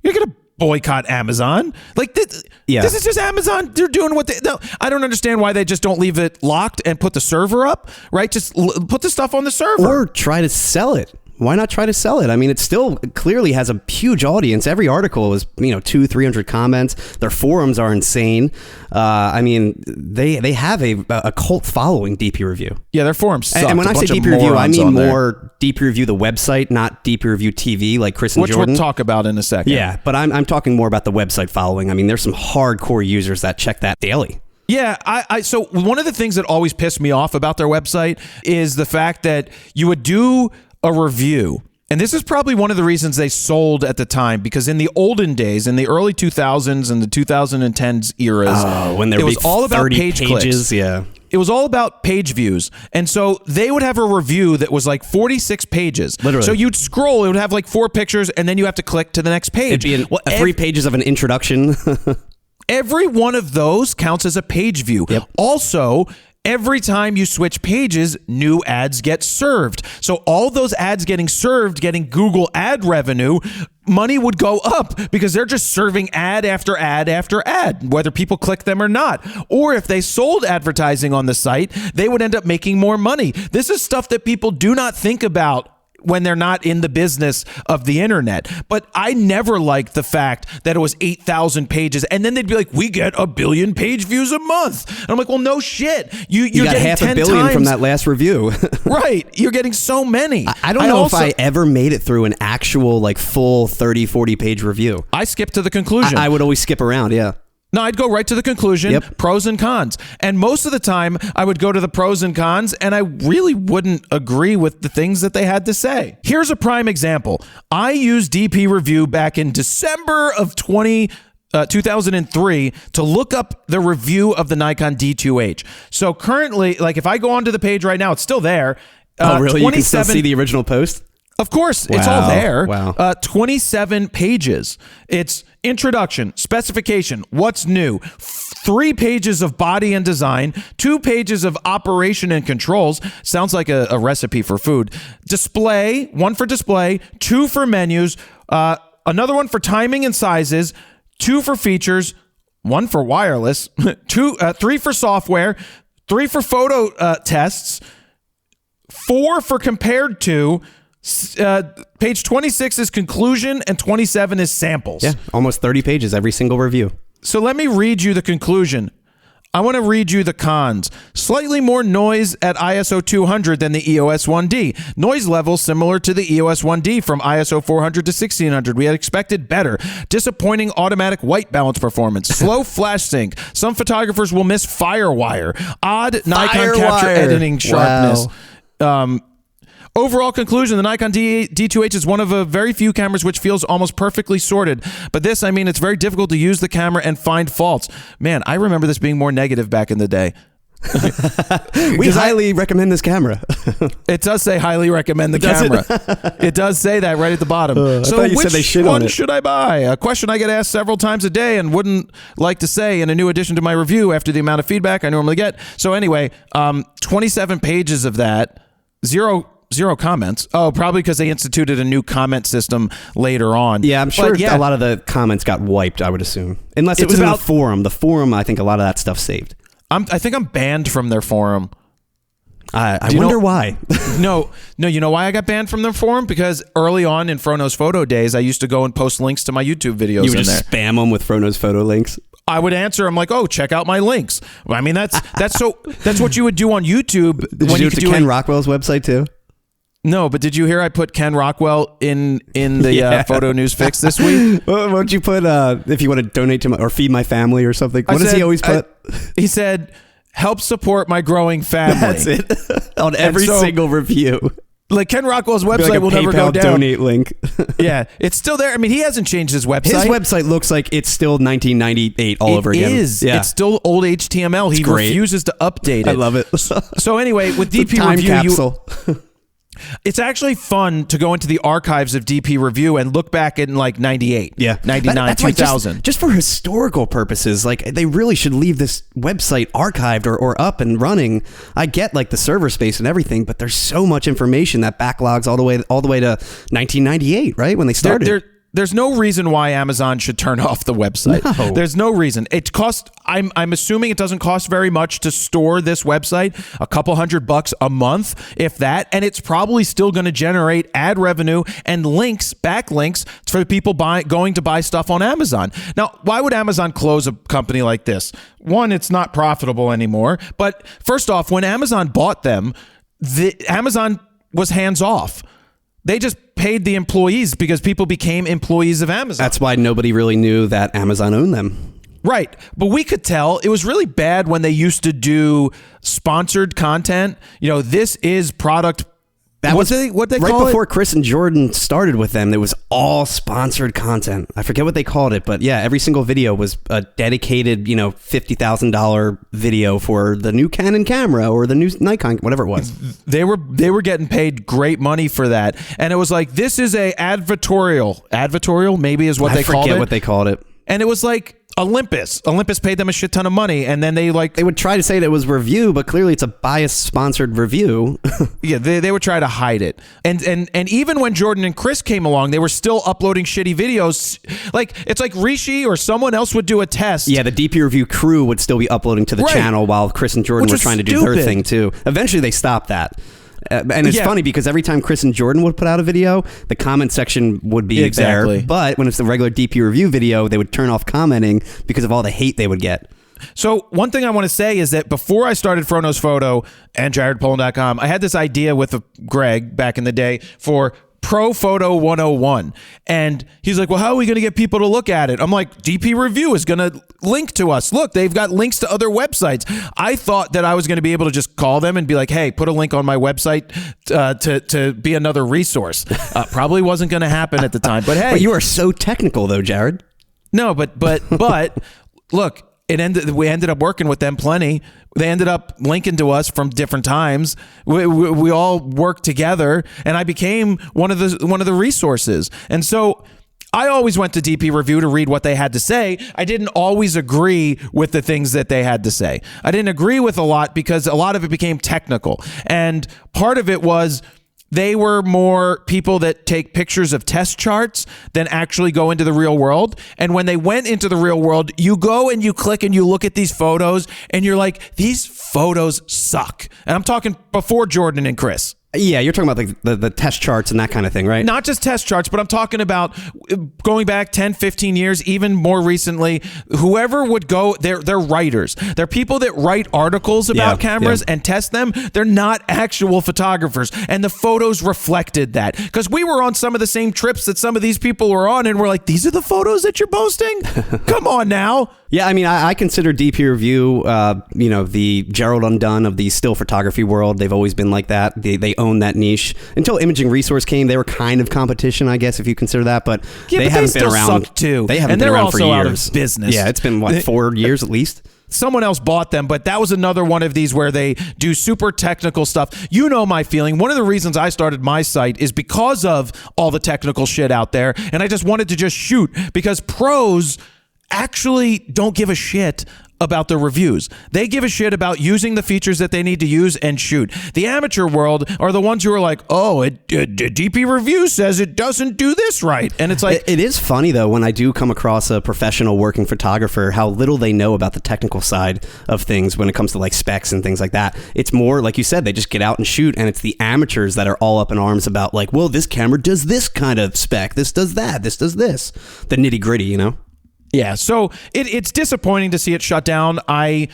You're going to boycott Amazon. Like, this is just Amazon. They're doing what they... No, I don't understand why they just don't leave it locked and put the server up, right? Just put the stuff on the server. Or try to sell it. Why not try to sell it? I mean, it still clearly has a huge audience. Every article is, 200-300 comments. Their forums are insane. I mean, they have a cult following, DPreview. Yeah, their forums suck. And when I say DPreview, I mean more DPreview the website, not DPreview TV like Chris and Jordan. Which we'll talk about in a second. Yeah, but I'm talking more about the website following. I mean, there's some hardcore users that check that daily. Yeah, so one of the things that always pissed me off about their website is the fact that you would do a review. And this is probably one of the reasons they sold at the time, because in the olden days, in the early 2000s and the 2010s eras, when it was all about page clicks. Yeah. It was all about page views. And so they would have a review that was like 46 pages. Literally. So you'd scroll, it would have like 4 pictures, and then you have to click to the next page. It'd be 3 pages of an introduction. Every one of those counts as a page view. Yep. Also, every time you switch pages, new ads get served. So all those ads getting served, getting Google ad revenue, money would go up because they're just serving ad after ad after ad, whether people click them or not. Or if they sold advertising on the site, they would end up making more money. This is stuff that people do not think about when they're not in the business of the internet. But I never liked the fact that it was 8,000 pages, and then they'd be like, we get 1 billion page views a month. And I'm like, well, no shit. You're got getting 500 million from that last review. Right. You're getting so many. I don't know if I ever made it through an actual full 30, 40 page review. I skipped to the conclusion. I would always skip around, yeah. No, I'd go right to the conclusion, Yep. pros and cons. And most of the time, I would go to the pros and cons, and I really wouldn't agree with the things that they had to say. Here's a prime example. I used DPreview back in December of 2003 to look up the review of the Nikon D2H. So currently, if I go onto the page right now, it's still there. Oh, really? You can still see the original post? Of course, it's all there. Wow. 27 pages. It's introduction, specification, what's new, 3 pages of body and design, 2 pages of operation and controls. Sounds like a recipe for food. Display, 1 for display, 2 for menus, another 1 for timing and sizes, 2 for features, 1 for wireless, 3 for software, 3 for photo tests, 4 for compared to. Page 26 is conclusion and 27 is samples. Yeah, almost 30 pages every single review. So let me read you the conclusion. I want to read you the cons. Slightly more noise at ISO 200 than the EOS 1D. Noise level similar to the EOS 1D from ISO 400 to 1600. We had expected better. Disappointing automatic white balance performance. Slow flash sync. Some photographers will miss Firewire. Odd Nikon capture editing sharpness. Wow. Overall conclusion, the Nikon D2H is one of a very few cameras which feels almost perfectly sorted. But this, I mean, it's very difficult to use the camera and find faults. Man, I remember this being more negative back in the day. We highly recommend this camera. It does say highly recommend the camera. It does say that right at the bottom. So which one should I buy? A question I get asked several times a day and wouldn't like to say in a new addition to my review after the amount of feedback I normally get. So anyway, 27 pages of that, zero comments. Oh, probably because they instituted a new comment system later on. Yeah, I'm sure a lot of the comments got wiped, I would assume. Unless it was in the forum. The forum, I think a lot of that stuff saved. I think I'm banned from their forum. I wonder why. No, you know why I got banned from their forum? Because early on in Frono's photo days, I used to go and post links to my YouTube videos. You would just spam them with Frono's photo links? I would answer. I'm like, oh, check out my links. I mean, that's what you would do on YouTube. Did you do it to Ken Rockwell's website too? No, but did you hear I put Ken Rockwell in the photo news fix this week? Well, won't you put if you want to donate to or feed my family or something? What does he always put? He said, help support my growing family. That's it. On every single review. Like Ken Rockwell's website will never go down. Donate link. Yeah, it's still there. I mean, he hasn't changed his website. His website looks like it's still 1998 all over again. It is. Yeah. It's still old HTML. He refuses to update it. I love it. So anyway, with DPreview, it's actually fun to go into the archives of DP Review and look back in like 98, 99, 2000. Just for historical purposes, like they really should leave this website archived or up and running. I get like the server space and everything, but there's so much information that backlogs all the way to 1998, right? When they started. There's no reason why Amazon should turn off the website. No. There's no reason. It costs. I'm assuming it doesn't cost very much to store this website, a couple $100 a month, if that, and it's probably still going to generate ad revenue and backlinks for people going to buy stuff on Amazon. Now, why would Amazon close a company like this? One, it's not profitable anymore. But first off, when Amazon bought them, Amazon was hands off. They just paid the employees because people became employees of Amazon. That's why nobody really knew that Amazon owned them. Right. But we could tell it was really bad when they used to do sponsored content. You know, this is product. That was what they right call before it? Chris and Jordan started with them. It was all sponsored content. I forget what they called it, but yeah, every single video was a dedicated, $50,000 video for the new Canon camera or the new Nikon, whatever it was. They were getting paid great money for that, and it was like this is a advertorial maybe is what they called it. I forget what they called it, and it was like. Olympus paid them a shit ton of money, and then they would try to say that it was review, but clearly it's a biased sponsored review. Yeah, they would try to hide it, and even when Jordan and Chris came along, they were still uploading shitty videos. Like it's like Rishi or someone else would do a test. Yeah, the DP Review crew would still be uploading to the channel while Chris and Jordan were trying to do their thing too. Eventually, they stopped that. And it's funny because every time Chris and Jordan would put out a video, the comment section would be there. But when it's the regular DP Review video, they would turn off commenting because of all the hate they would get. So one thing I want to say is that before I started Frono's Photo and JaredPolin.com, I had this idea with Greg back in the day for Pro Photo 101. And he's like, well, how are we going to get people to look at it? I'm like, DP Review is going to link to us. Look, they've got links to other websites. I thought that I was going to be able to just call them and be like, hey, put a link on my website to be another resource. Probably wasn't going to happen at the time. But hey. But you are so technical though, Jared. No, but look, we ended up working with them plenty. They ended up linking to us from different times. We all worked together, and I became one of the resources. And so I always went to DP Review to read what they had to say. I didn't always agree with the things that they had to say. I didn't agree with a lot because a lot of it became technical. And part of it was they were more people that take pictures of test charts than actually go into the real world. And when they went into the real world, you go and you click and you look at these photos and you're like, these photos suck. And I'm talking before Jordan and Chris. Yeah, you're talking about like the test charts and that kind of thing, right? Not just test charts, but I'm talking about going back 10, 15 years, even more recently, whoever would go, they're writers. They're people that write articles about cameras and test them. They're not actual photographers. And the photos reflected that. Because we were on some of the same trips that some of these people were on, and we're like, these are the photos that you're posting? Come on now. Yeah, I mean, I consider DPreview, the Gerald Undone of the still photography world. They've always been like that. They own that niche. Until Imaging Resource came, they were kind of competition, I guess, if you consider that. But they haven't been around. Suck too. They haven't and been they're around also for years. Out of business. Yeah, it's been, 4 years at least? Someone else bought them, but that was another one of these where they do super technical stuff. You know my feeling. One of the reasons I started my site is because of all the technical shit out there, and I just wanted to just shoot because pros actually don't give a shit about the reviews. They give a shit about using the features that they need to use and shoot. The amateur world are the ones who are like, oh, DPreview says it doesn't do this right. And it's like... It is funny, though, when I do come across a professional working photographer, how little they know about the technical side of things when it comes to like specs and things like that. It's more, like you said, they just get out and shoot, and it's the amateurs that are all up in arms about like, well, this camera does this kind of spec, this does that, this does this. The nitty gritty, you know? Yeah, so it's disappointing to see it shut down. I,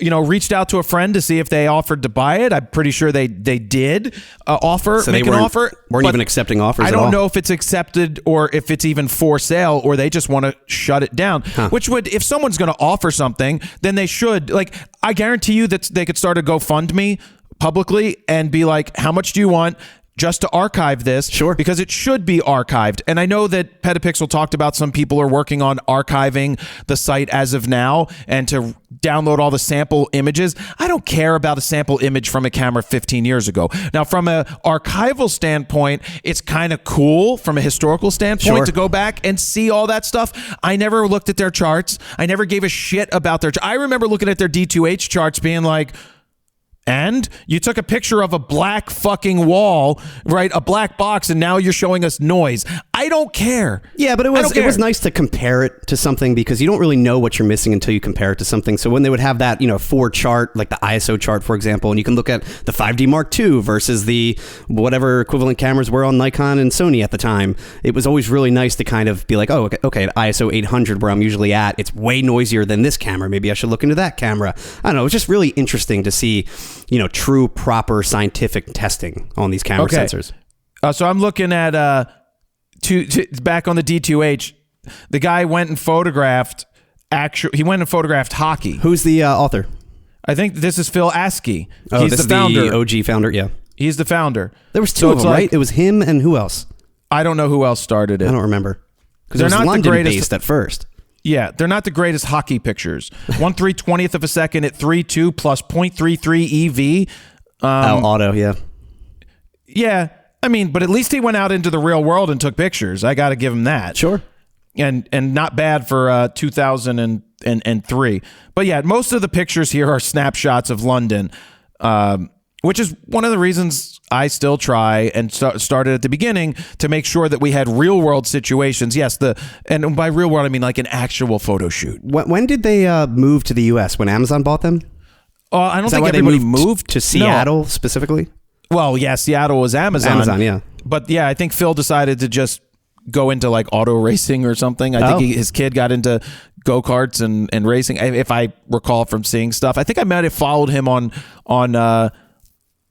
reached out to a friend to see if they offered to buy it. I'm pretty sure they did offer, so make an offer. Weren't even accepting offers I at all? don't know if it's accepted or if it's even for sale or they just want to shut it down. Which would, if someone's going to offer something, then they should. Like, I guarantee you that they could start a GoFundMe publicly and be like, how much do you want? Just to archive this, sure, because it should be archived. And I know that Petapixel talked about some people are working on archiving the site as of now and to download all the sample images. I don't care about a sample image from a camera 15 years ago. Now, from an archival standpoint, it's kind of cool from a historical standpoint to go back and see all that stuff. I never looked at their charts. I never gave a shit about their I remember looking at their D2H charts being like, and you took a picture of a black fucking wall, right? A black box, and now you're showing us noise. I don't care. Yeah, but it was nice to compare it to something because you don't really know what you're missing until you compare it to something. So when they would have that, for chart, like the ISO chart, for example, and you can look at the 5D Mark II versus the whatever equivalent cameras were on Nikon and Sony at the time, it was always really nice to kind of be like, oh, okay, at ISO 800 where I'm usually at, it's way noisier than this camera. Maybe I should look into that camera. I don't know. It's just really interesting to see true, proper scientific testing on these camera sensors. So I'm looking at back on the D2H. The guy went and photographed hockey. Who's the author? I think this is Phil Askey. Oh, He's this the founder. The OG founder, yeah. He's the founder. There was two of them, right? It was him and who else? I don't know who else started it. I don't remember. Because they're not London-based at first. Yeah, they're not the greatest hockey pictures. 1/320th of a second at 3.2 plus 0.33 EV. Auto, yeah. Yeah, I mean, but at least he went out into the real world and took pictures. I got to give him that. Sure. And not bad for 2003. But yeah, most of the pictures here are snapshots of London, which is one of the reasons I still try and started at the beginning to make sure that we had real world situations. Yes, and by real world I mean like an actual photo shoot. When did they move to the U.S.? When Amazon bought them? I don't think everybody moved to Seattle specifically. Well, yeah, Seattle was Amazon. Amazon, yeah. But yeah, I think Phil decided to just go into like auto racing or something. I think his kid got into go-karts and racing, if I recall from seeing stuff. I think I might have followed him on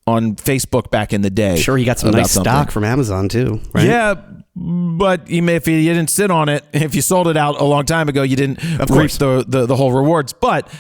Facebook back in the day. Sure, he got some nice stock from Amazon too, right? Yeah, but if you didn't sit on it, if you sold it out a long time ago, you didn't reap the whole rewards. But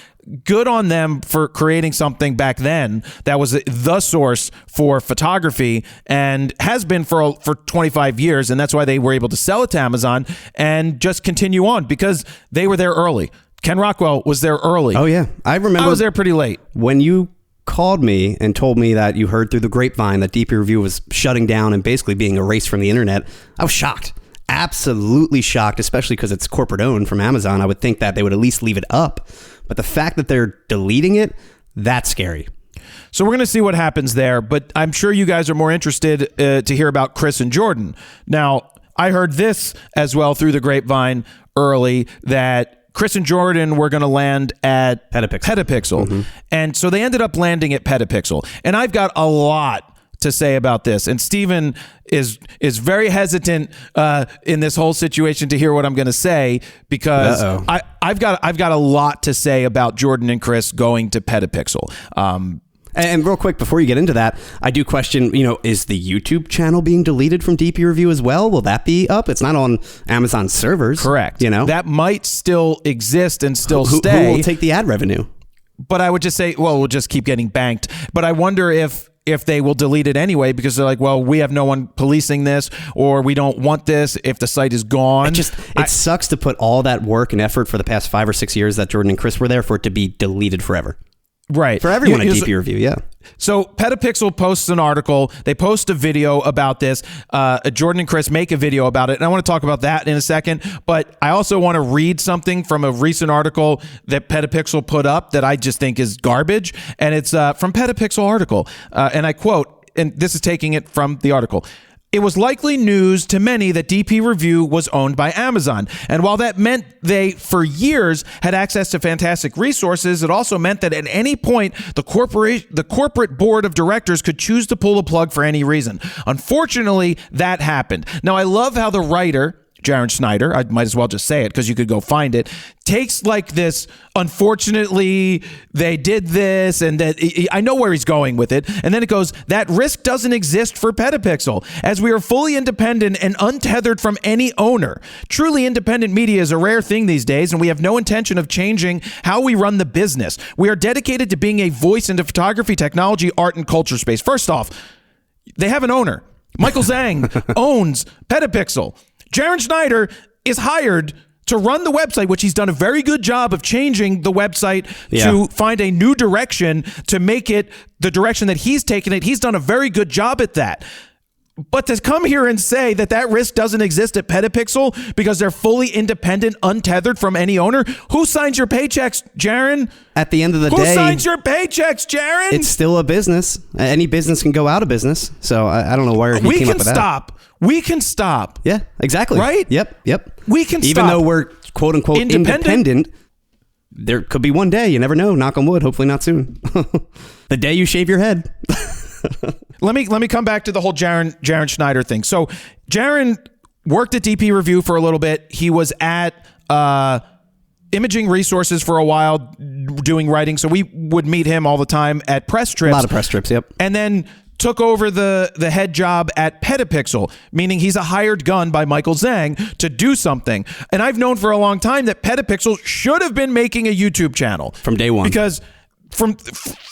good on them for creating something back then that was the source for photography and has been for 25 years. And that's why they were able to sell it to Amazon and just continue on because they were there early. Ken Rockwell was there early. Oh, yeah. I remember I was there pretty late. When you called me and told me that you heard through the grapevine that DPreview was shutting down and basically being erased from the internet, I was shocked. Absolutely shocked, especially because it's corporate owned from Amazon. I would think that they would at least leave it up. But the fact that they're deleting it, that's scary. So we're going to see what happens there. But I'm sure you guys are more interested to hear about Chris and Jordan. Now, I heard this as well through the grapevine early that Chris and Jordan were going to land at Petapixel. Mm-hmm. And so they ended up landing at Petapixel. And I've got a lot to say about this, and Steven is very hesitant in this whole situation to hear what I'm going to say, because I've got a lot to say about Jordan and Chris going to Petapixel. And real quick, before you get into that, I do question, is the YouTube channel being deleted from DPreview as well? Will that be up? It's not on Amazon servers. Correct. That might still exist and still stay. Who will take the ad revenue? But I would just say, well, we'll just keep getting banked. But I wonder if they will delete it anyway, because they're like, well, we have no one policing this, or we don't want this if the site is gone. It sucks to put all that work and effort for the past 5 or 6 years that Jordan and Chris were there for it to be deleted forever. Right. For everyone at DPreview, yeah. So Petapixel posts an article. They post a video about this. Jordan and Chris make a video about it. And I want to talk about that in a second. But I also want to read something from a recent article that Petapixel put up that I just think is garbage. And it's from Petapixel article. And I quote, and this is taking it from the article. It was likely news to many that DPreview was owned by Amazon. And while that meant they, for years, had access to fantastic resources, it also meant that at any point, the corporate board of directors could choose to pull the plug for any reason. Unfortunately, that happened. Now, I love how the writer, Jaron Schneider, I might as well just say it because you could go find it, takes like this, unfortunately, they did this, and that I know where he's going with it. And then it goes, that risk doesn't exist for Petapixel, as we are fully independent and untethered from any owner. Truly independent media is a rare thing these days, and we have no intention of changing how we run the business. We are dedicated to being a voice in the photography, technology, art, and culture space. First off, they have an owner. Michael Zhang owns Petapixel. Jaron Schneider is hired to run the website, which he's done a very good job of changing the website to find a new direction to make it the direction that he's taken it. He's done a very good job at that. But to come here and say that risk doesn't exist at Petapixel because they're fully independent, untethered from any owner, who signs your paychecks, Jaron? At the end of the day, who signs your paychecks, Jaron? It's still a business. Any business can go out of business. So I don't know where he came up with that. We can stop. Yeah, exactly. Right? Yep. We can stop. Even though we're quote unquote independent, there could be one day, you never know, knock on wood, hopefully not soon. The day you shave your head. Let me come back to the whole Jaron Schneider thing. So Jaron worked at DPreview for a little bit. He was at Imaging Resources for a while doing writing. So we would meet him all the time at press trips. A lot of press trips, yep. And then took over the head job at Petapixel, meaning he's a hired gun by Michael Zhang to do something. And I've known for a long time that Petapixel should have been making a YouTube channel. From day one. Because from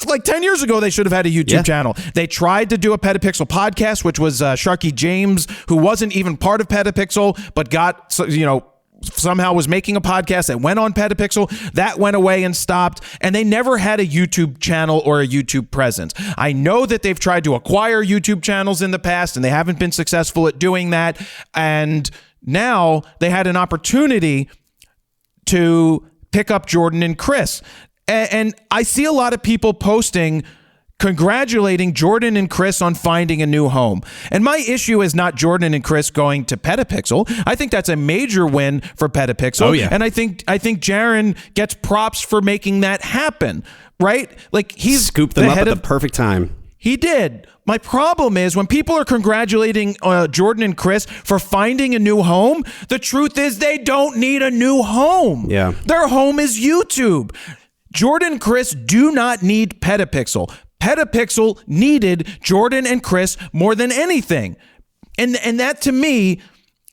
like 10 years ago, they should have had a YouTube channel. They tried to do a Petapixel podcast, which was Sharky James, who wasn't even part of Petapixel, but got, somehow was making a podcast that went on Petapixel. That went away and stopped, and they never had a YouTube channel or a YouTube presence. I know that they've tried to acquire YouTube channels in the past, and they haven't been successful at doing that. And now they had an opportunity to pick up Jordan and Chris. And I see a lot of people posting congratulating Jordan and Chris on finding a new home. And my issue is not Jordan and Chris going to Petapixel. I think that's a major win for Petapixel. Oh, yeah. And I think Jaron gets props for making that happen, right? Like he's scooped them up at the perfect time. He did. My problem is when people are congratulating Jordan and Chris for finding a new home, the truth is they don't need a new home. Yeah. Their home is YouTube. Jordan and Chris do not need Petapixel. Petapixel needed Jordan and Chris more than anything. And that to me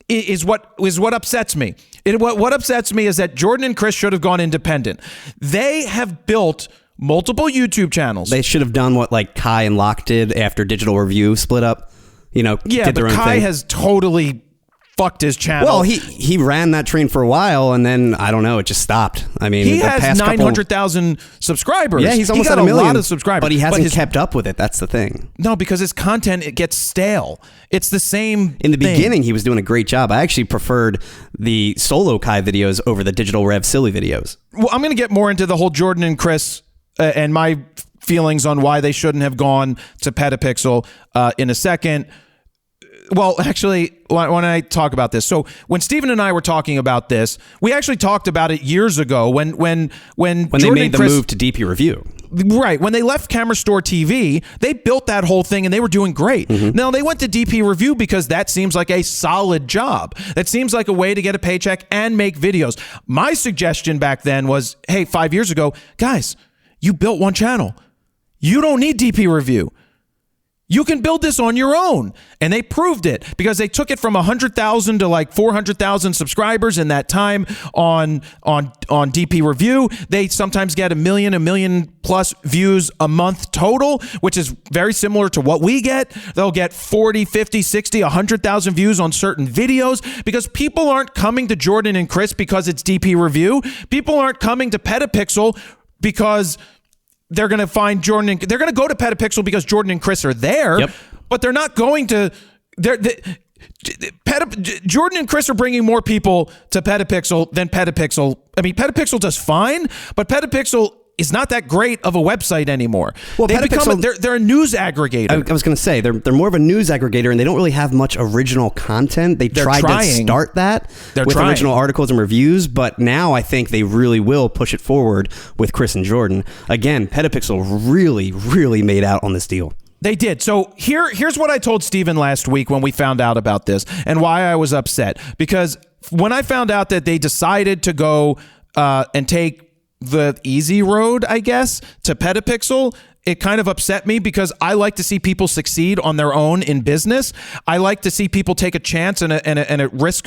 is what upsets me. What upsets me is that Jordan and Chris should have gone independent. They have built multiple YouTube channels. They should have done what like Kai and Locke did after Digital Review split up. Did their own Kai thing. has totally fucked his channel. Well, he ran that train for a while, and then I don't know, it just stopped. I mean, he has 900,000 subscribers. Yeah, he's almost got at 1 million. A lot of subscribers, but he hasn't kept up with it. That's the thing. No, because his content, it gets stale. It's the same. In the thing. beginning, he was doing a great job. I actually preferred the solo Kai videos over the Digital Rev Silly videos. Well, I'm going to get more into the whole Jordan and Chris and my feelings on why they shouldn't have gone to Petapixel in a second. Well, actually, when I talk about this, so when Steven and I were talking about this, we actually talked about it years ago when they made the move to DPreview. Right. When they left Camera Store TV, they built that whole thing and they were doing great. Now, they went to DPreview because that seems like a solid job. That seems like a way to get a paycheck and make videos. My suggestion back then was, hey, 5 years ago, guys, you built one channel. You don't need DPreview. You can build this on your own. And they proved it because they took it from 100,000 to like 400,000 subscribers in that time on DPreview. They sometimes get a million plus views a month total, which is very similar to what we get. They'll get 40, 50, 60, 100,000 views on certain videos because people aren't coming to Jordan and Chris because it's DPreview. People aren't coming to Petapixel because they're going to find Jordan and they're going to go to Petapixel because Jordan and Chris are there, but they're not going to. Jordan and Chris are bringing more people to Petapixel than Petapixel. I mean, Petapixel does fine, but Petapixel is not that great of a website anymore. Well, they're a news aggregator. I was going to say they're more of a news aggregator, and they don't really have much original content. They're tried to start that with original articles and reviews, but now I think they really will push it forward with Chris and Jordan. Again, Petapixel really made out on this deal. They did. So here's what I told Steven last week when we found out about this and why I was upset. Because when I found out that they decided to go and take the easy road, I guess, to Petapixel, it kind of upset me because I like to see people succeed on their own in business. I like to see people take a chance and a risk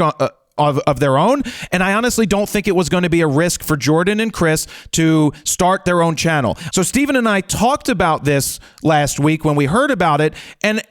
of their own. And I honestly don't think it was going to be a risk for Jordan and Chris to start their own channel. So Steven and I talked about this last week when we heard about it, and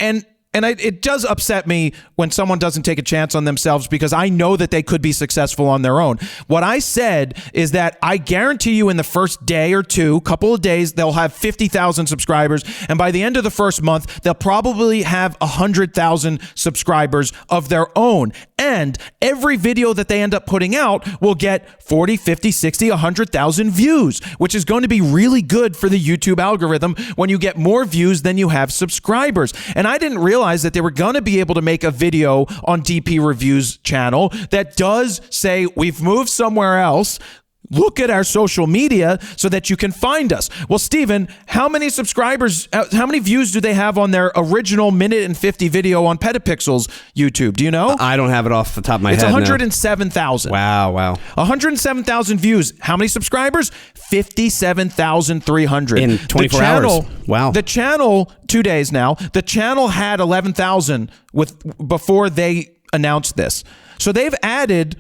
it does upset me when someone doesn't take a chance on themselves because I know that they could be successful on their own. What I said is that I guarantee you in the first day or two, couple of days, they'll have 50,000 subscribers. And by the end of the first month, they'll probably have 100,000 subscribers of their own. And every video that they end up putting out will get 40, 50, 60, 100,000 views, which is going to be really good for the YouTube algorithm when you get more views than you have subscribers. And I didn't realize that they were going to be able to make a video on DPreview's channel that does say we've moved somewhere else. Look at our social media so that you can find us. Well, Steven, how many subscribers, how many views do they have on their original minute and 50 video on Petapixel's YouTube? Do you know? I don't have it off the top of my head. It's 107,000. Wow. 107,000 views. How many subscribers? 57,300. In 24 hours. Wow. The channel, 2 days now, the channel had 11,000 before they announced this. So they've added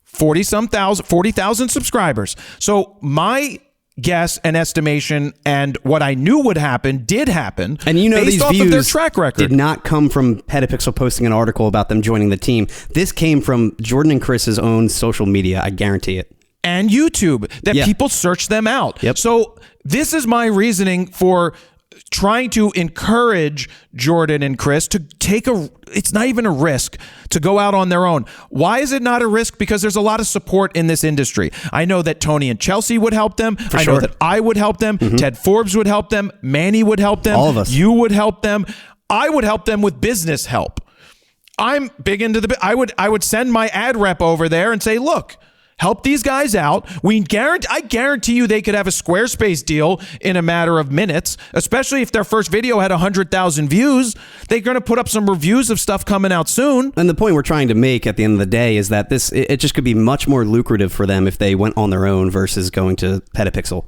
40,000 subscribers. So my guess and estimation and what I knew would happen did happen. And you know, based these off views of their track record did not come from Petapixel posting an article about them joining the team. This came from Jordan and Chris's own social media. I guarantee it. And YouTube, that people search them out. Yep. So this is my reasoning for trying to encourage Jordan and Chris to take it's not even a risk to go out on their own. Why is it not a risk? Because there's a lot of support in this industry. I know that Tony and Chelsea would help them. I know that I would help them. Ted Forbes would help them. Manny would help them. All of us. You would help them. I would help them with business help. I'm big into I would send my ad rep over there and say, look, help these guys out. I guarantee you they could have a Squarespace deal in a matter of minutes, especially if their first video had 100,000 views. They're going to put up some reviews of stuff coming out soon. And the point we're trying to make at the end of the day is that it just could be much more lucrative for them if they went on their own versus going to Petapixel.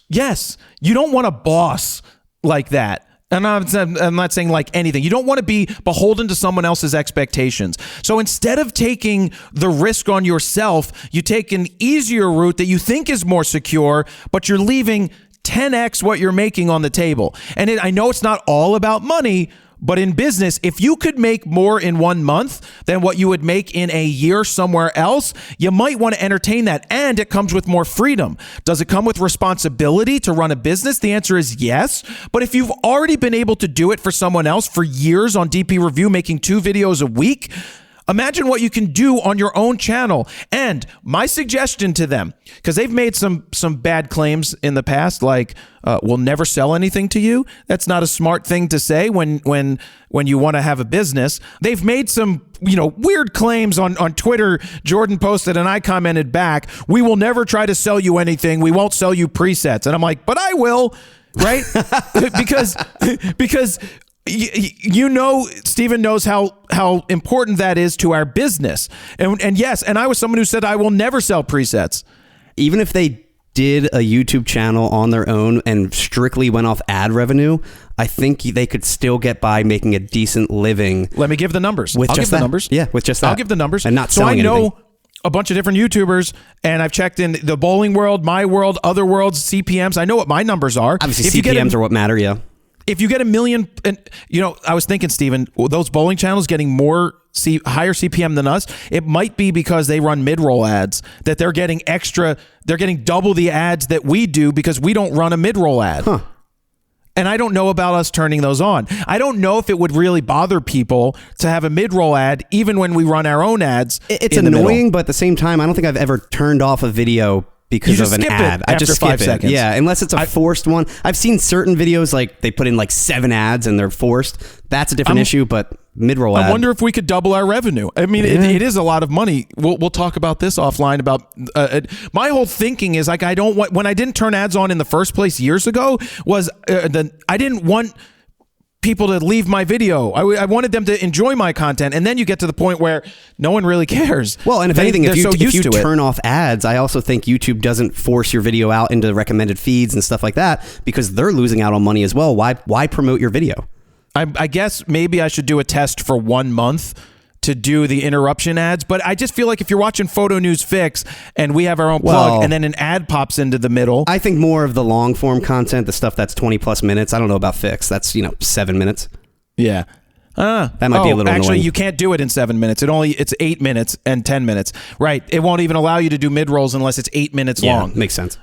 Yes. You don't want a boss like that. And I'm not saying like anything. You don't want to be beholden to someone else's expectations. So instead of taking the risk on yourself, you take an easier route that you think is more secure, but you're leaving 10x what you're making on the table. And I know it's not all about money, but in business, if you could make more in 1 month than what you would make in a year somewhere else, you might want to entertain that. And it comes with more freedom. Does it come with responsibility to run a business? The answer is yes. But if you've already been able to do it for someone else for years on DPreview, making 2 videos a week, Imagine what you can do on your own channel. And my suggestion to them, because they've made some bad claims in the past, like we'll never sell anything to you. That's not a smart thing to say when you want to have a business. They've made some weird claims on Twitter. Jordan posted and I commented back, we will never try to sell you anything. We won't sell you presets. And I'm like, but I will, right? because Steven knows how important that is to our business. And yes, and I was someone who said I will never sell presets. Even if they did a YouTube channel on their own and strictly went off ad revenue, I think they could still get by making a decent living. Let me give the numbers. With I'll just give the that. numbers. Yeah, with just that. I'll give the numbers. And not so selling I know anything. A bunch of different YouTubers, and I've checked in the Bowling World, My World, Other Worlds, CPMs. I know what my numbers are. Obviously, CPMs are what matter, yeah. If you get 1 million, and I was thinking, Steven, those bowling channels getting higher CPM than us, it might be because they run mid-roll ads, that they're getting double the ads that we do because we don't run a mid-roll ad. Huh. And I don't know about us turning those on. I don't know if it would really bother people to have a mid-roll ad even when we run our own ads. It's annoying, but at the same time, I don't think I've ever turned off a video because of an ad. I just skip 5 seconds. Yeah, unless it's a forced one. I've seen certain videos like they put in like 7 ads and they're forced. That's a different issue, but mid-roll ad. I wonder if we could double our revenue. I mean, it is a lot of money. We'll talk about this offline about my whole thinking is like, I don't want, when I didn't turn ads on in the first place years ago, was I didn't want people to leave my video. I wanted them to enjoy my content, and then you get to the point where no one really cares. Well, and if anything, if you to turn off ads, I also think YouTube doesn't force your video out into recommended feeds and stuff like that because they're losing out on money as well. Why promote your video? I guess maybe I should do a test for 1 month to do the interruption ads, but I just feel like if you're watching Photo News Fix and we have our own plug and then an ad pops into the middle. I think more of the long form content, the stuff that's 20 plus minutes. I don't know about Fix. That's 7 minutes. Yeah. That might be a little actually, annoying. you can't do it in 7 minutes. It's 8 minutes and 10 minutes. Right. It won't even allow you to do mid rolls unless it's 8 minutes long. Makes sense.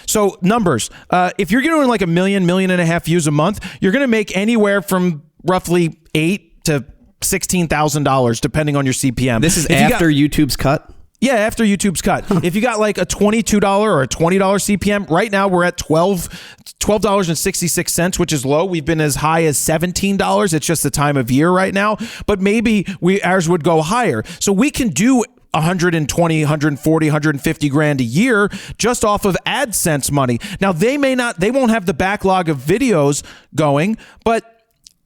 So numbers, if you're doing like 1 million, 1.5 million views a month, you're going to make anywhere from roughly $8,000 to $16,000 depending on your CPM. This is after YouTube's cut? Yeah, after YouTube's cut. If you got like a $22 or a $20 CPM, right now we're at $12.66, which is low. We've been as high as $17. It's just the time of year right now, but maybe ours would go higher. So we can do 120, 140, 150 grand a year just off of AdSense money. Now they won't have the backlog of videos going, but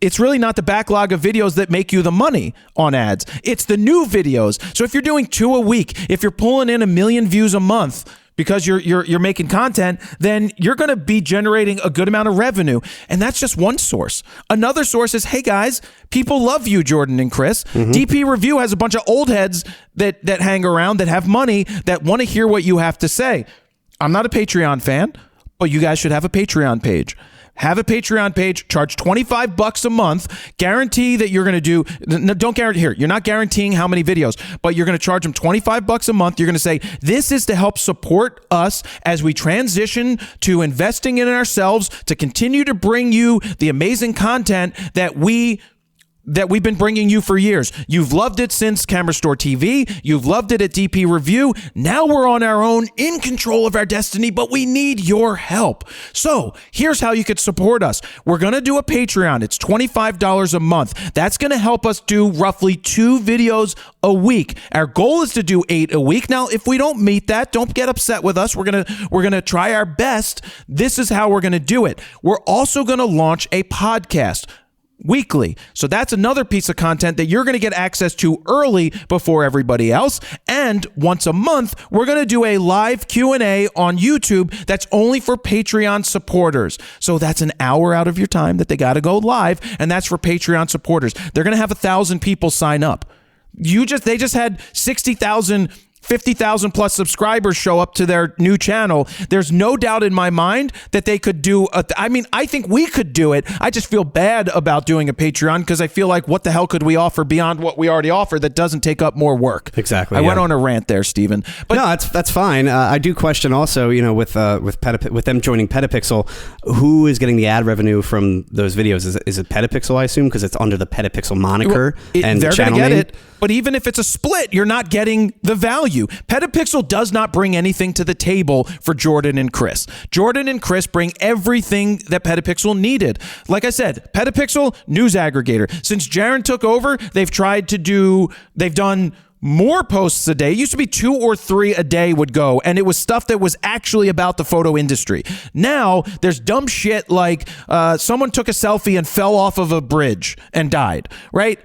it's really not the backlog of videos that make you the money on ads. It's the new videos. So if you're doing 2 a week, if you're pulling in 1 million views a month because you're making content, then you're going to be generating a good amount of revenue. And that's just one source. Another source is, hey guys, people love you, Jordan and Chris. DPreview has a bunch of old heads that hang around, that have money, that want to hear what you have to say. I'm not a Patreon fan, but you guys should have a Patreon page. Have a Patreon page, charge $25 a month, guarantee that you're going to do, don't guarantee here, you're not guaranteeing how many videos, but you're going to charge them $25 a month. You're going to say, this is to help support us as we transition to investing in ourselves to continue to bring you the amazing content that we've been bringing you for years. You've loved it since Camera Store TV. You've loved it at DPreview. Now we're on our own, in control of our destiny, but we need your help. So here's how you could support us. We're going to do a Patreon. It's $25 a month. That's going to help us do roughly 2 videos a week. Our goal is to do 8 a week. Now, if we don't meet that, don't get upset with us. We're going to try our best. This is how we're going to do it. We're also going to launch a podcast weekly. So that's another piece of content that you're going to get access to early before everybody else. And once a month, we're going to do a live Q&A on YouTube that's only for Patreon supporters. So that's an hour out of your time that they got to go live, and that's for Patreon supporters. They're going to have 1,000 people sign up. They just had 60,000 50,000 plus subscribers show up to their new channel, there's no doubt in my mind that they could do I think we could do it. I just feel bad about doing a Patreon because I feel like what the hell could we offer beyond what we already offer that doesn't take up more work? Exactly. I went on a rant there, Steven. But no, that's fine. I do question also, with them joining Petapixel, who is getting the ad revenue from those videos? Is it Petapixel, I assume, because it's under the Petapixel moniker and they're the channel gonna get name? it. But even if it's a split, you're not getting the value. Petapixel does not bring anything to the table for Jordan and Chris. Jordan and Chris bring everything that Petapixel needed. Like I said, Petapixel, news aggregator. Since Jaron took over, they've done more posts a day. It used to be 2 or 3 a day would go, and it was stuff that was actually about the photo industry. Now, there's dumb shit like someone took a selfie and fell off of a bridge and died, right?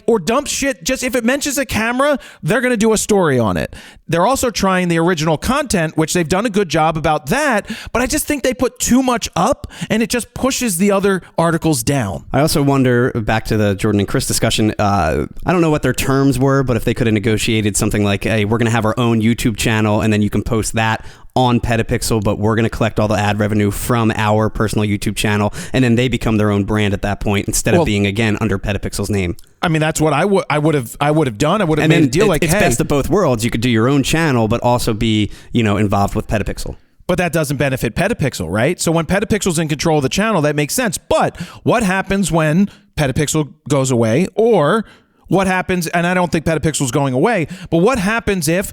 Or dumb shit, just if it mentions a camera, they're going to do a story on it. They're also trying the original content, which they've done a good job about that, but I just think they put too much up, and it just pushes the other articles down. I also wonder, back to the Jordan and Chris discussion, I don't know what their terms were, but if they could have negotiated something like, hey, we're going to have our own YouTube channel, and then you can post that on Petapixel, but we're going to collect all the ad revenue from our personal YouTube channel, and then they become their own brand at that point instead of being, again, under Petapixel's name. I mean, that's what I would have done. I would have made a deal it's best of both worlds. You could do your own channel, but also be, involved with Petapixel. But that doesn't benefit Petapixel, right? So when Petapixel's in control of the channel, that makes sense. But what happens when Petapixel goes away? Or what happens, and I don't think Petapixel's going away, but what happens if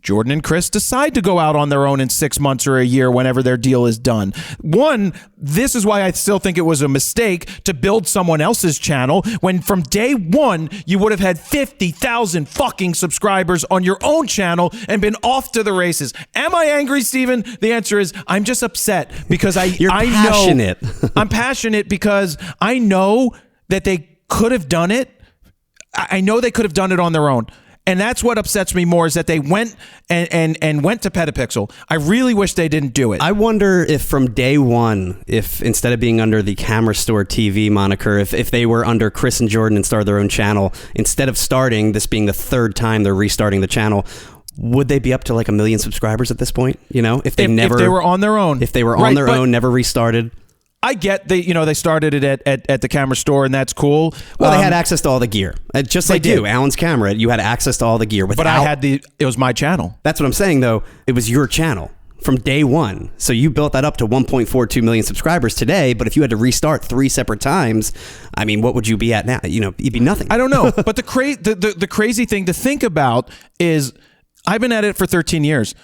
Jordan and Chris decide to go out on their own in 6 months or a year whenever their deal is done? One, this is why I still think it was a mistake to build someone else's channel when from day one you would have had 50,000 fucking subscribers on your own channel and been off to the races. Am I angry, Steven? The answer is I'm just upset because You're passionate. I'm passionate because I know that they could have done it. I know they could have done it on their own. And that's what upsets me more is that they went and went to Petapixel. I really wish they didn't do it. I wonder if from day one, if instead of being under the Camera Store TV moniker, if they were under Chris and Jordan and started their own channel, instead of starting, this being the 3rd time they're restarting the channel, would they be up to like 1 million subscribers at this point? If they were on their own. If they were on their own, never restarted. I get they started it at the Camera Store, and that's cool. Well, they had access to all the gear, just like you, Alan's camera. You had access to all the gear. But I had it was my channel. That's what I'm saying, though. It was your channel from day one, so you built that up to 1.42 million subscribers today. But if you had to restart 3 separate times, I mean, what would you be at now? You'd be nothing. I don't know. But the crazy thing to think about is I've been at it for 13 years.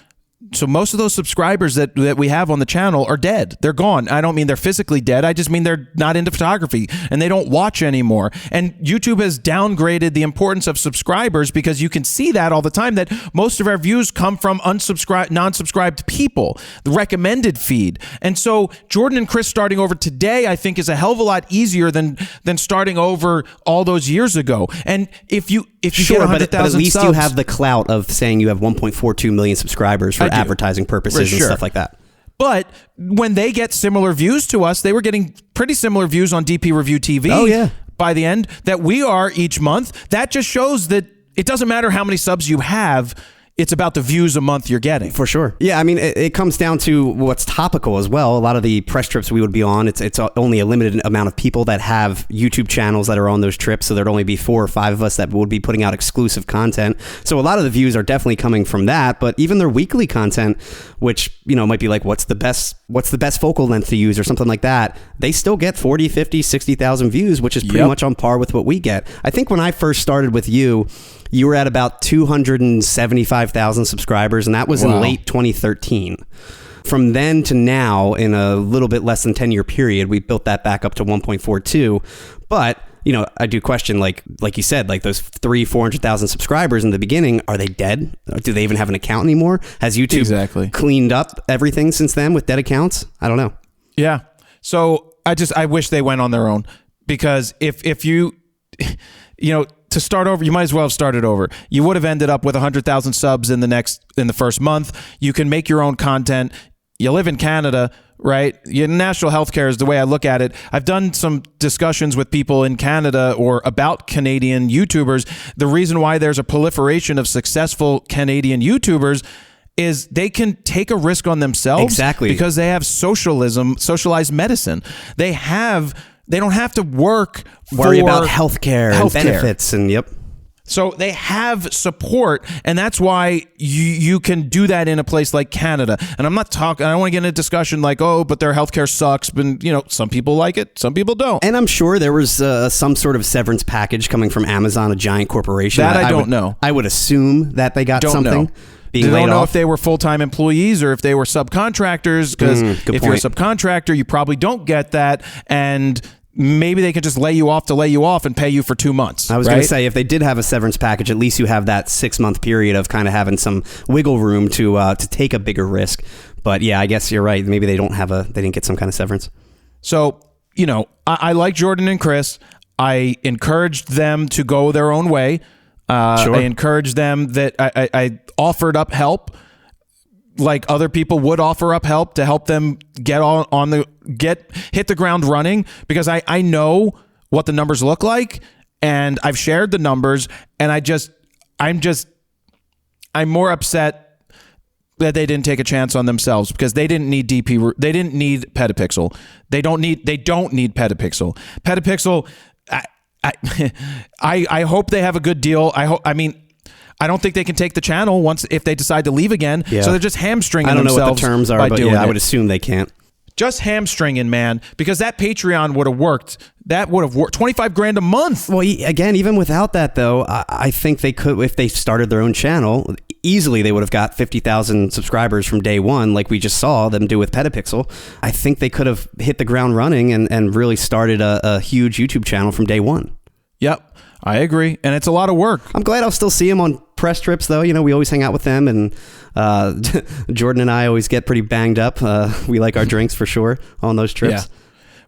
So most of those subscribers that we have on the channel are dead. They're gone. I don't mean they're physically dead. I just mean they're not into photography and they don't watch anymore. And YouTube has downgraded the importance of subscribers because you can see that all the time that most of our views come from non-subscribed people, the recommended feed. And so Jordan and Chris starting over today, I think, is a hell of a lot easier than starting over all those years ago. And if you sure, get 100,000 but at least subs, you have the clout of saying you have 1.42 million subscribers for advertising purposes and stuff like that. But when they get similar views to us, they were getting pretty similar views on DPreview TV. Oh, yeah. By the end that we are each month. That just shows that it doesn't matter how many subs you have. It's about the views a month you're getting. For sure. Yeah, I mean, it comes down to what's topical as well. A lot of the press trips we would be on, it's only a limited amount of people that have YouTube channels that are on those trips, so there'd only be 4 or 5 of us that would be putting out exclusive content. So a lot of the views are definitely coming from that, but even their weekly content, which, might be like, what's the best focal length to use or something like that, they still get 40, 50, 60,000 views, which is pretty much on par with what we get. I think when I first started with you were at about 275,000 subscribers, and that was in late 2013. From then to now, in a little bit less than 10-year period, we built that back up to 1.42. But, I do question, like you said, like those 400,000 subscribers in the beginning, are they dead? Do they even have an account anymore? Has YouTube cleaned up everything since then with dead accounts? I don't know. Yeah. So I wish they went on their own, because if you to start over, you might as well have started over. You would have ended up with 100,000 subs in the first month. You can make your own content. You live in Canada. right? National healthcare is the way I look at it. I've done some discussions with people in Canada or about Canadian YouTubers. The reason why there's a proliferation of successful Canadian YouTubers is they can take a risk on themselves. Exactly. Because they have socialized medicine. They don't have to worry about healthcare and benefits and yep. So they have support, and that's why you can do that in a place like Canada. And I don't want to get in a discussion like, oh, but their healthcare sucks. But, some people like it, some people don't. And I'm sure there was some sort of severance package coming from Amazon, a giant corporation. That I don't know. I would assume that they got don't something. Know. Don't know if they were full-time employees or if they were subcontractors, because if you're a subcontractor, you probably don't get that, and maybe they could just lay you off and pay you for 2 months. I was going to say, if they did have a severance package, at least you have that 6-month period of kind of having some wiggle room to take a bigger risk. But yeah, I guess you're right. Maybe they didn't get some kind of severance. So, I like Jordan and Chris. I encouraged them to go their own way. Sure. I encouraged them that I offered up help, like other people would offer up help to help them hit the ground running, because I know what the numbers look like, and I've shared the numbers, and I'm more upset that they didn't take a chance on themselves, because they didn't need they didn't need Petapixel. They don't need Petapixel. Petapixel, I hope they have a good deal. I don't think they can take the channel if they decide to leave again. Yeah. So they're just hamstringing themselves. I don't know what the terms are, but yeah, I would assume they can't. Just hamstringing, man, because that Patreon would have worked. That would have worked. $25,000 a month. Well, again, even without that, though, I think they could, if they started their own channel, easily they would have got 50,000 subscribers from day one, like we just saw them do with Petapixel. I think they could have hit the ground running and really started a huge YouTube channel from day one. Yep. I agree, and it's a lot of work. I'm glad I'll still see him on press trips, though. We always hang out with them, and Jordan and I always get pretty banged up. We like our drinks for sure on those trips. Yeah.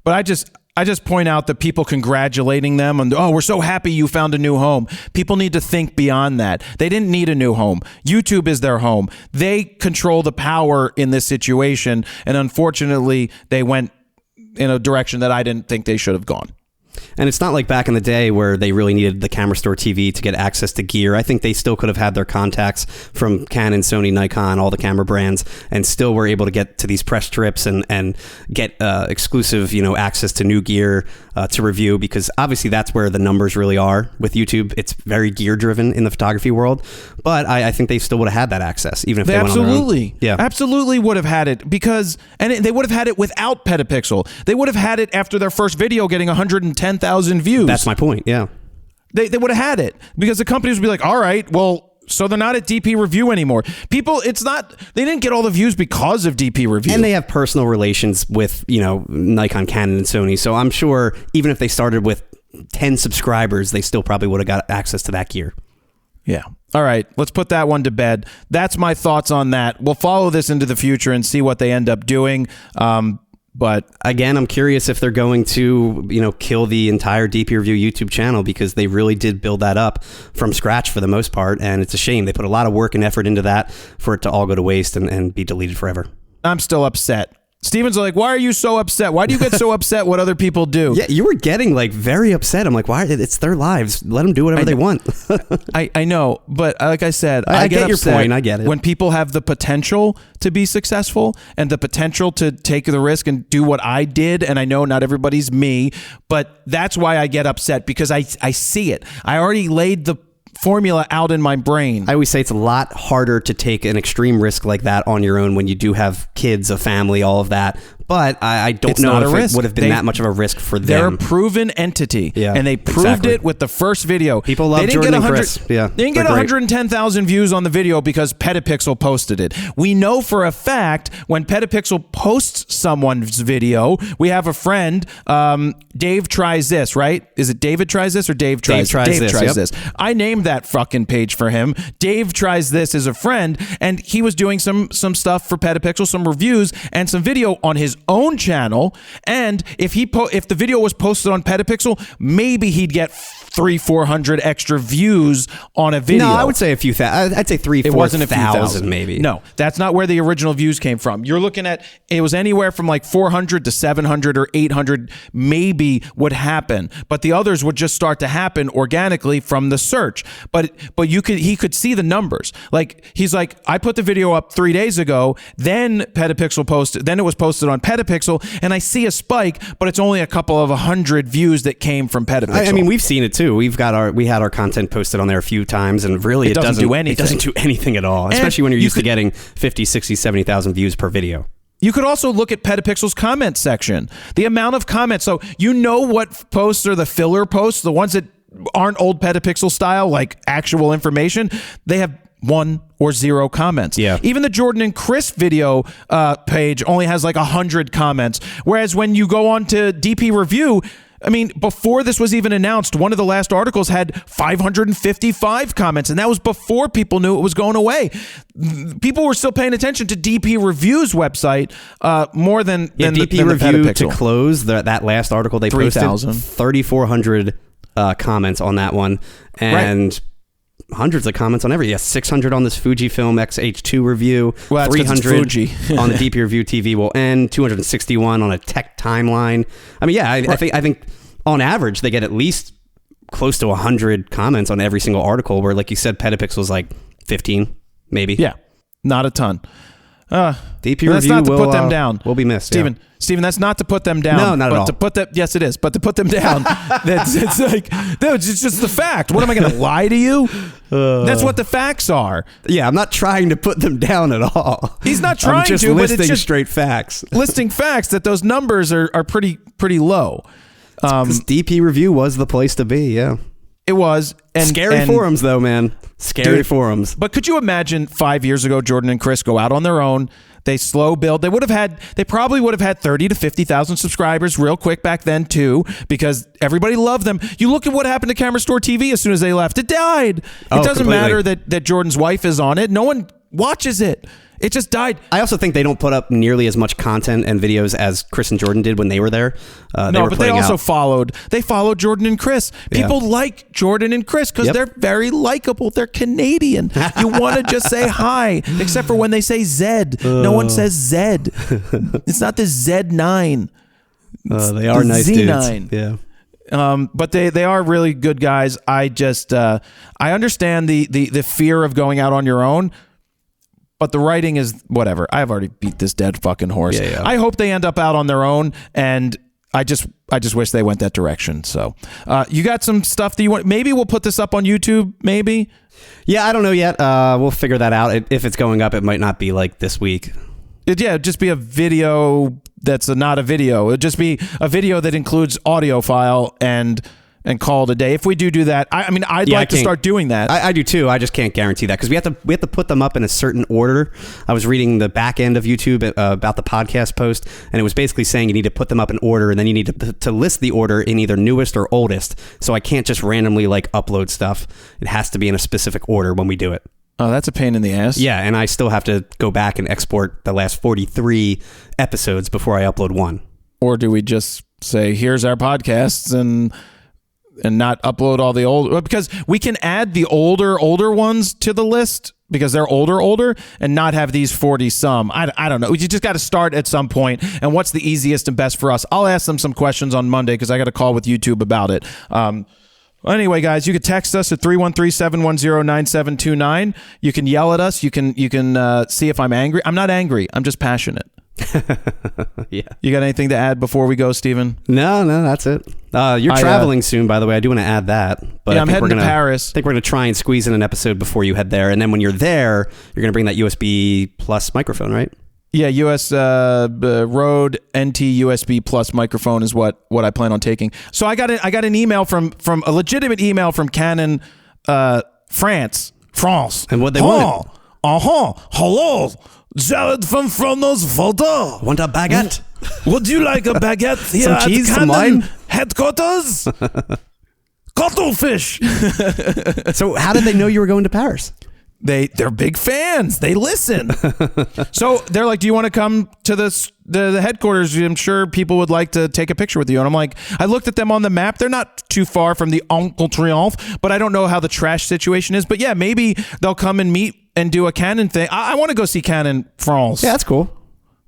But I just point out that people congratulating them on, oh, we're so happy you found a new home. People need to think beyond that. They didn't need a new home. YouTube is their home. They control the power in this situation, and unfortunately, they went in a direction that I didn't think they should have gone. And it's not like back in the day where they really needed the Camera Store TV to get access to gear. I think they still could have had their contacts from Canon, Sony, Nikon, all the camera brands, and still were able to get to these press trips and get exclusive, access to new gear to review, because obviously that's where the numbers really are with YouTube. It's very gear driven in the photography world, but I think they still would have had that access, even if they went on their own. Yeah, absolutely would have had it, because they would have had it without Petapixel. They would have had it after their first video getting 110,000 views. That's my point. Yeah, they would have had it, because the companies would be like, all right, well, so they're not at DPreview anymore. People, they didn't get all the views because of DPreview. And they have personal relations with, Nikon, Canon, and Sony. So I'm sure even if they started with 10 subscribers, they still probably would have got access to that gear. Yeah. All right, let's put that one to bed. That's my thoughts on that. We'll follow this into the future and see what they end up doing. But again, I'm curious if they're going to, kill the entire DPreview YouTube channel, because they really did build that up from scratch for the most part. And it's a shame. They put a lot of work and effort into that for it to all go to waste and be deleted forever. I'm still upset. Steven's like, why are you so upset? Why do you get so upset what other people do? Yeah, you were getting very upset. I'm like, why? It's their lives. Let them do whatever they want. I know, but like I said, I get your upset point. I get it. When people have the potential to be successful and the potential to take the risk and do what I did, and I know not everybody's me, but that's why I get upset, because I see it. I already laid the formula out in my brain. I always say it's a lot harder to take an extreme risk like that on your own when you do have kids, a family, all of that. But I don't know if it would have been that much of a risk for them. They're a proven entity, and they proved it with the first video. People love Jordan and Chris. Yeah, they didn't get 110,000 views on the video because Petapixel posted it. We know for a fact when Petapixel posts someone's video, we have a friend, Dave Tries This, right? Is it David Tries This or Dave Tries This? I named that fucking page for him. Dave Tries This is a friend, and he was doing some stuff for Petapixel, some reviews, and some video on his his own channel, and if the video was posted on Petapixel, maybe he'd get 300-400 extra views on a video. No, I would say a few thousand. I'd say 3,000-4,000 maybe. No, that's not where the original views came from. You're looking at, it was anywhere from like 400 to 700 or 800 maybe would happen, but the others would just start to happen organically from the search. But he could see the numbers. Like, he's like, I put the video up 3 days ago, then Petapixel posted, then it was posted on Petapixel, and I see a spike, but it's only a couple of 100 views that came from Petapixel. I mean, we've seen it too. We had our content posted on there a few times, and really it doesn't do anything. It doesn't do anything at all, especially when you're used to getting 50, 60, 70,000 views per video. You could also look at Petapixel's comment section, the amount of comments. So you know what posts are the filler posts, the ones that aren't old Petapixel style, like actual information. They have 1 or 0 comments. Yeah. Even the Jordan and Chris video page only has like 100 comments. Whereas when you go on to DPreview, I mean, before this was even announced, one of the last articles had 555 comments, and that was before people knew it was going away. People were still paying attention to DPreview's website more than DPreview to close that last article they posted. 3,400 comments on that one, and hundreds of comments on every. 600 on this Fujifilm X-H2 review. Well, 300 Fuji. on the DPreview TV will end. 261 on a tech timeline. I mean, yeah, I think on average they get at least close to 100 comments on every single article. Where, like you said, Petapixel's like 15, maybe. Yeah, not a ton. DPreview that's not to put them down. Will be missed, Stephen, that's not to put them down. No, not at all. To put them, yes, it is. But to put them down, it's like, no, it's just the fact. What am I going to lie to you? That's what the facts are. Yeah, I'm not trying to put them down at all. He's not trying just to, listing but it's just straight facts. Listing facts that those numbers are pretty low. DPreview was the place to be. Yeah, it was. Scary forums, though, man. Scary forums. But could you imagine 5 years ago, Jordan and Chris go out on their own. They slow build. They probably would have had 30 to 50,000 subscribers real quick back then too, because everybody loved them. You look at what happened to Camera Store TV as soon as they left. It died. It doesn't completely. matter that Jordan's wife is on it. No one watches it. It just died. I also think they don't put up nearly as much content and videos as Chris and Jordan did when they were there. They also followed Jordan and Chris. People like Jordan and Chris because they're very likable. They're Canadian. You want to just say hi, except for when they say Zed. No one says Zed. It's not the Z9. They are nice Z9. dudes. Yeah. But they are really good guys. I just I understand the fear of going out on your own. But the writing is whatever. I've already beat this dead fucking horse. Yeah. I hope they end up out on their own, and I just wish they went that direction. So, you got some stuff that you want? Maybe we'll put this up on YouTube. Maybe. Yeah, I don't know yet. We'll figure that out. If it's going up, it might not be like this week. It'd just be a video that's not a video. It'd just be a video that includes audio file and call it a day. If we do that, I'd like to start doing that. I do too. I just can't guarantee that because we have to put them up in a certain order. I was reading the back end of YouTube about the podcast post, and it was basically saying you need to put them up in order, and then you need to list the order in either newest or oldest. So I can't just randomly upload stuff. It has to be in a specific order when we do it. Oh, that's a pain in the ass. Yeah, and I still have to go back and export the last 43 episodes before I upload one. Or do we just say, here's our podcasts and not upload all the old, because we can add the older ones to the list because they're older and not have these 40 some. I don't know. You just got to start at some point. And what's the easiest and best for us? I'll ask them some questions on Monday because I got a call with YouTube about it. Anyway, guys, you can text us at 313-710-9729. You can yell at us. You can see if I'm angry. I'm not angry. I'm just passionate. Yeah. You got anything to add before we go, Steven? No, that's it. You're traveling soon, by the way. I do want to add that. But yeah, I'm heading to Paris. I think we're going to try and squeeze in an episode before you head there. And then when you're there, you're going to bring that USB plus microphone, right? Yeah, US Rode NT USB plus microphone is what I plan on taking. So I got an email from a legitimate email from Canon France. And what they wanted? Hello. Jared from Frono's Photo. Want a baguette? Would you like a baguette here some cheese, at some Canon wine? Headquarters? Cuttlefish. So how did they know you were going to Paris? They're big fans. They listen. So they're like, do you want to come to the headquarters? I'm sure people would like to take a picture with you. And I'm like, I looked at them on the map. They're not too far from the Arc de Triomphe, but I don't know how the trash situation is. But yeah, maybe they'll come and meet and do a Canon thing. I want to go see Canon France. Yeah, that's cool.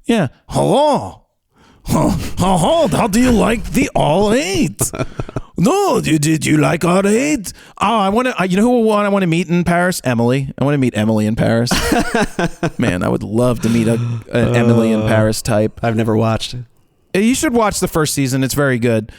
Yeah. Hello. How do you like the R8? No, did you like R8? Oh, I want to. You know who I want to meet in Paris? Emily. I want to meet Emily in Paris. Man, I would love to meet an Emily in Paris type. I've never watched. You should watch the first season. It's very good.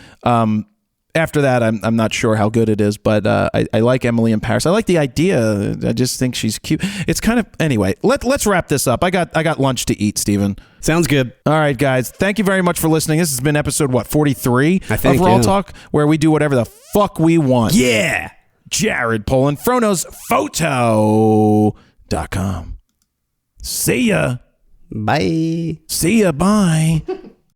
After that, I'm not sure how good it is, but I like Emily in Paris. I like the idea. I just think she's cute. It's kind of anyway. Let's wrap this up. I got lunch to eat, Steven. Sounds good. All right, guys. Thank you very much for listening. This has been episode 43 I think, of RAWtalk, where we do whatever the fuck we want. Yeah. Jared Polin, FronosPhoto.com. See ya. Bye. See ya. Bye.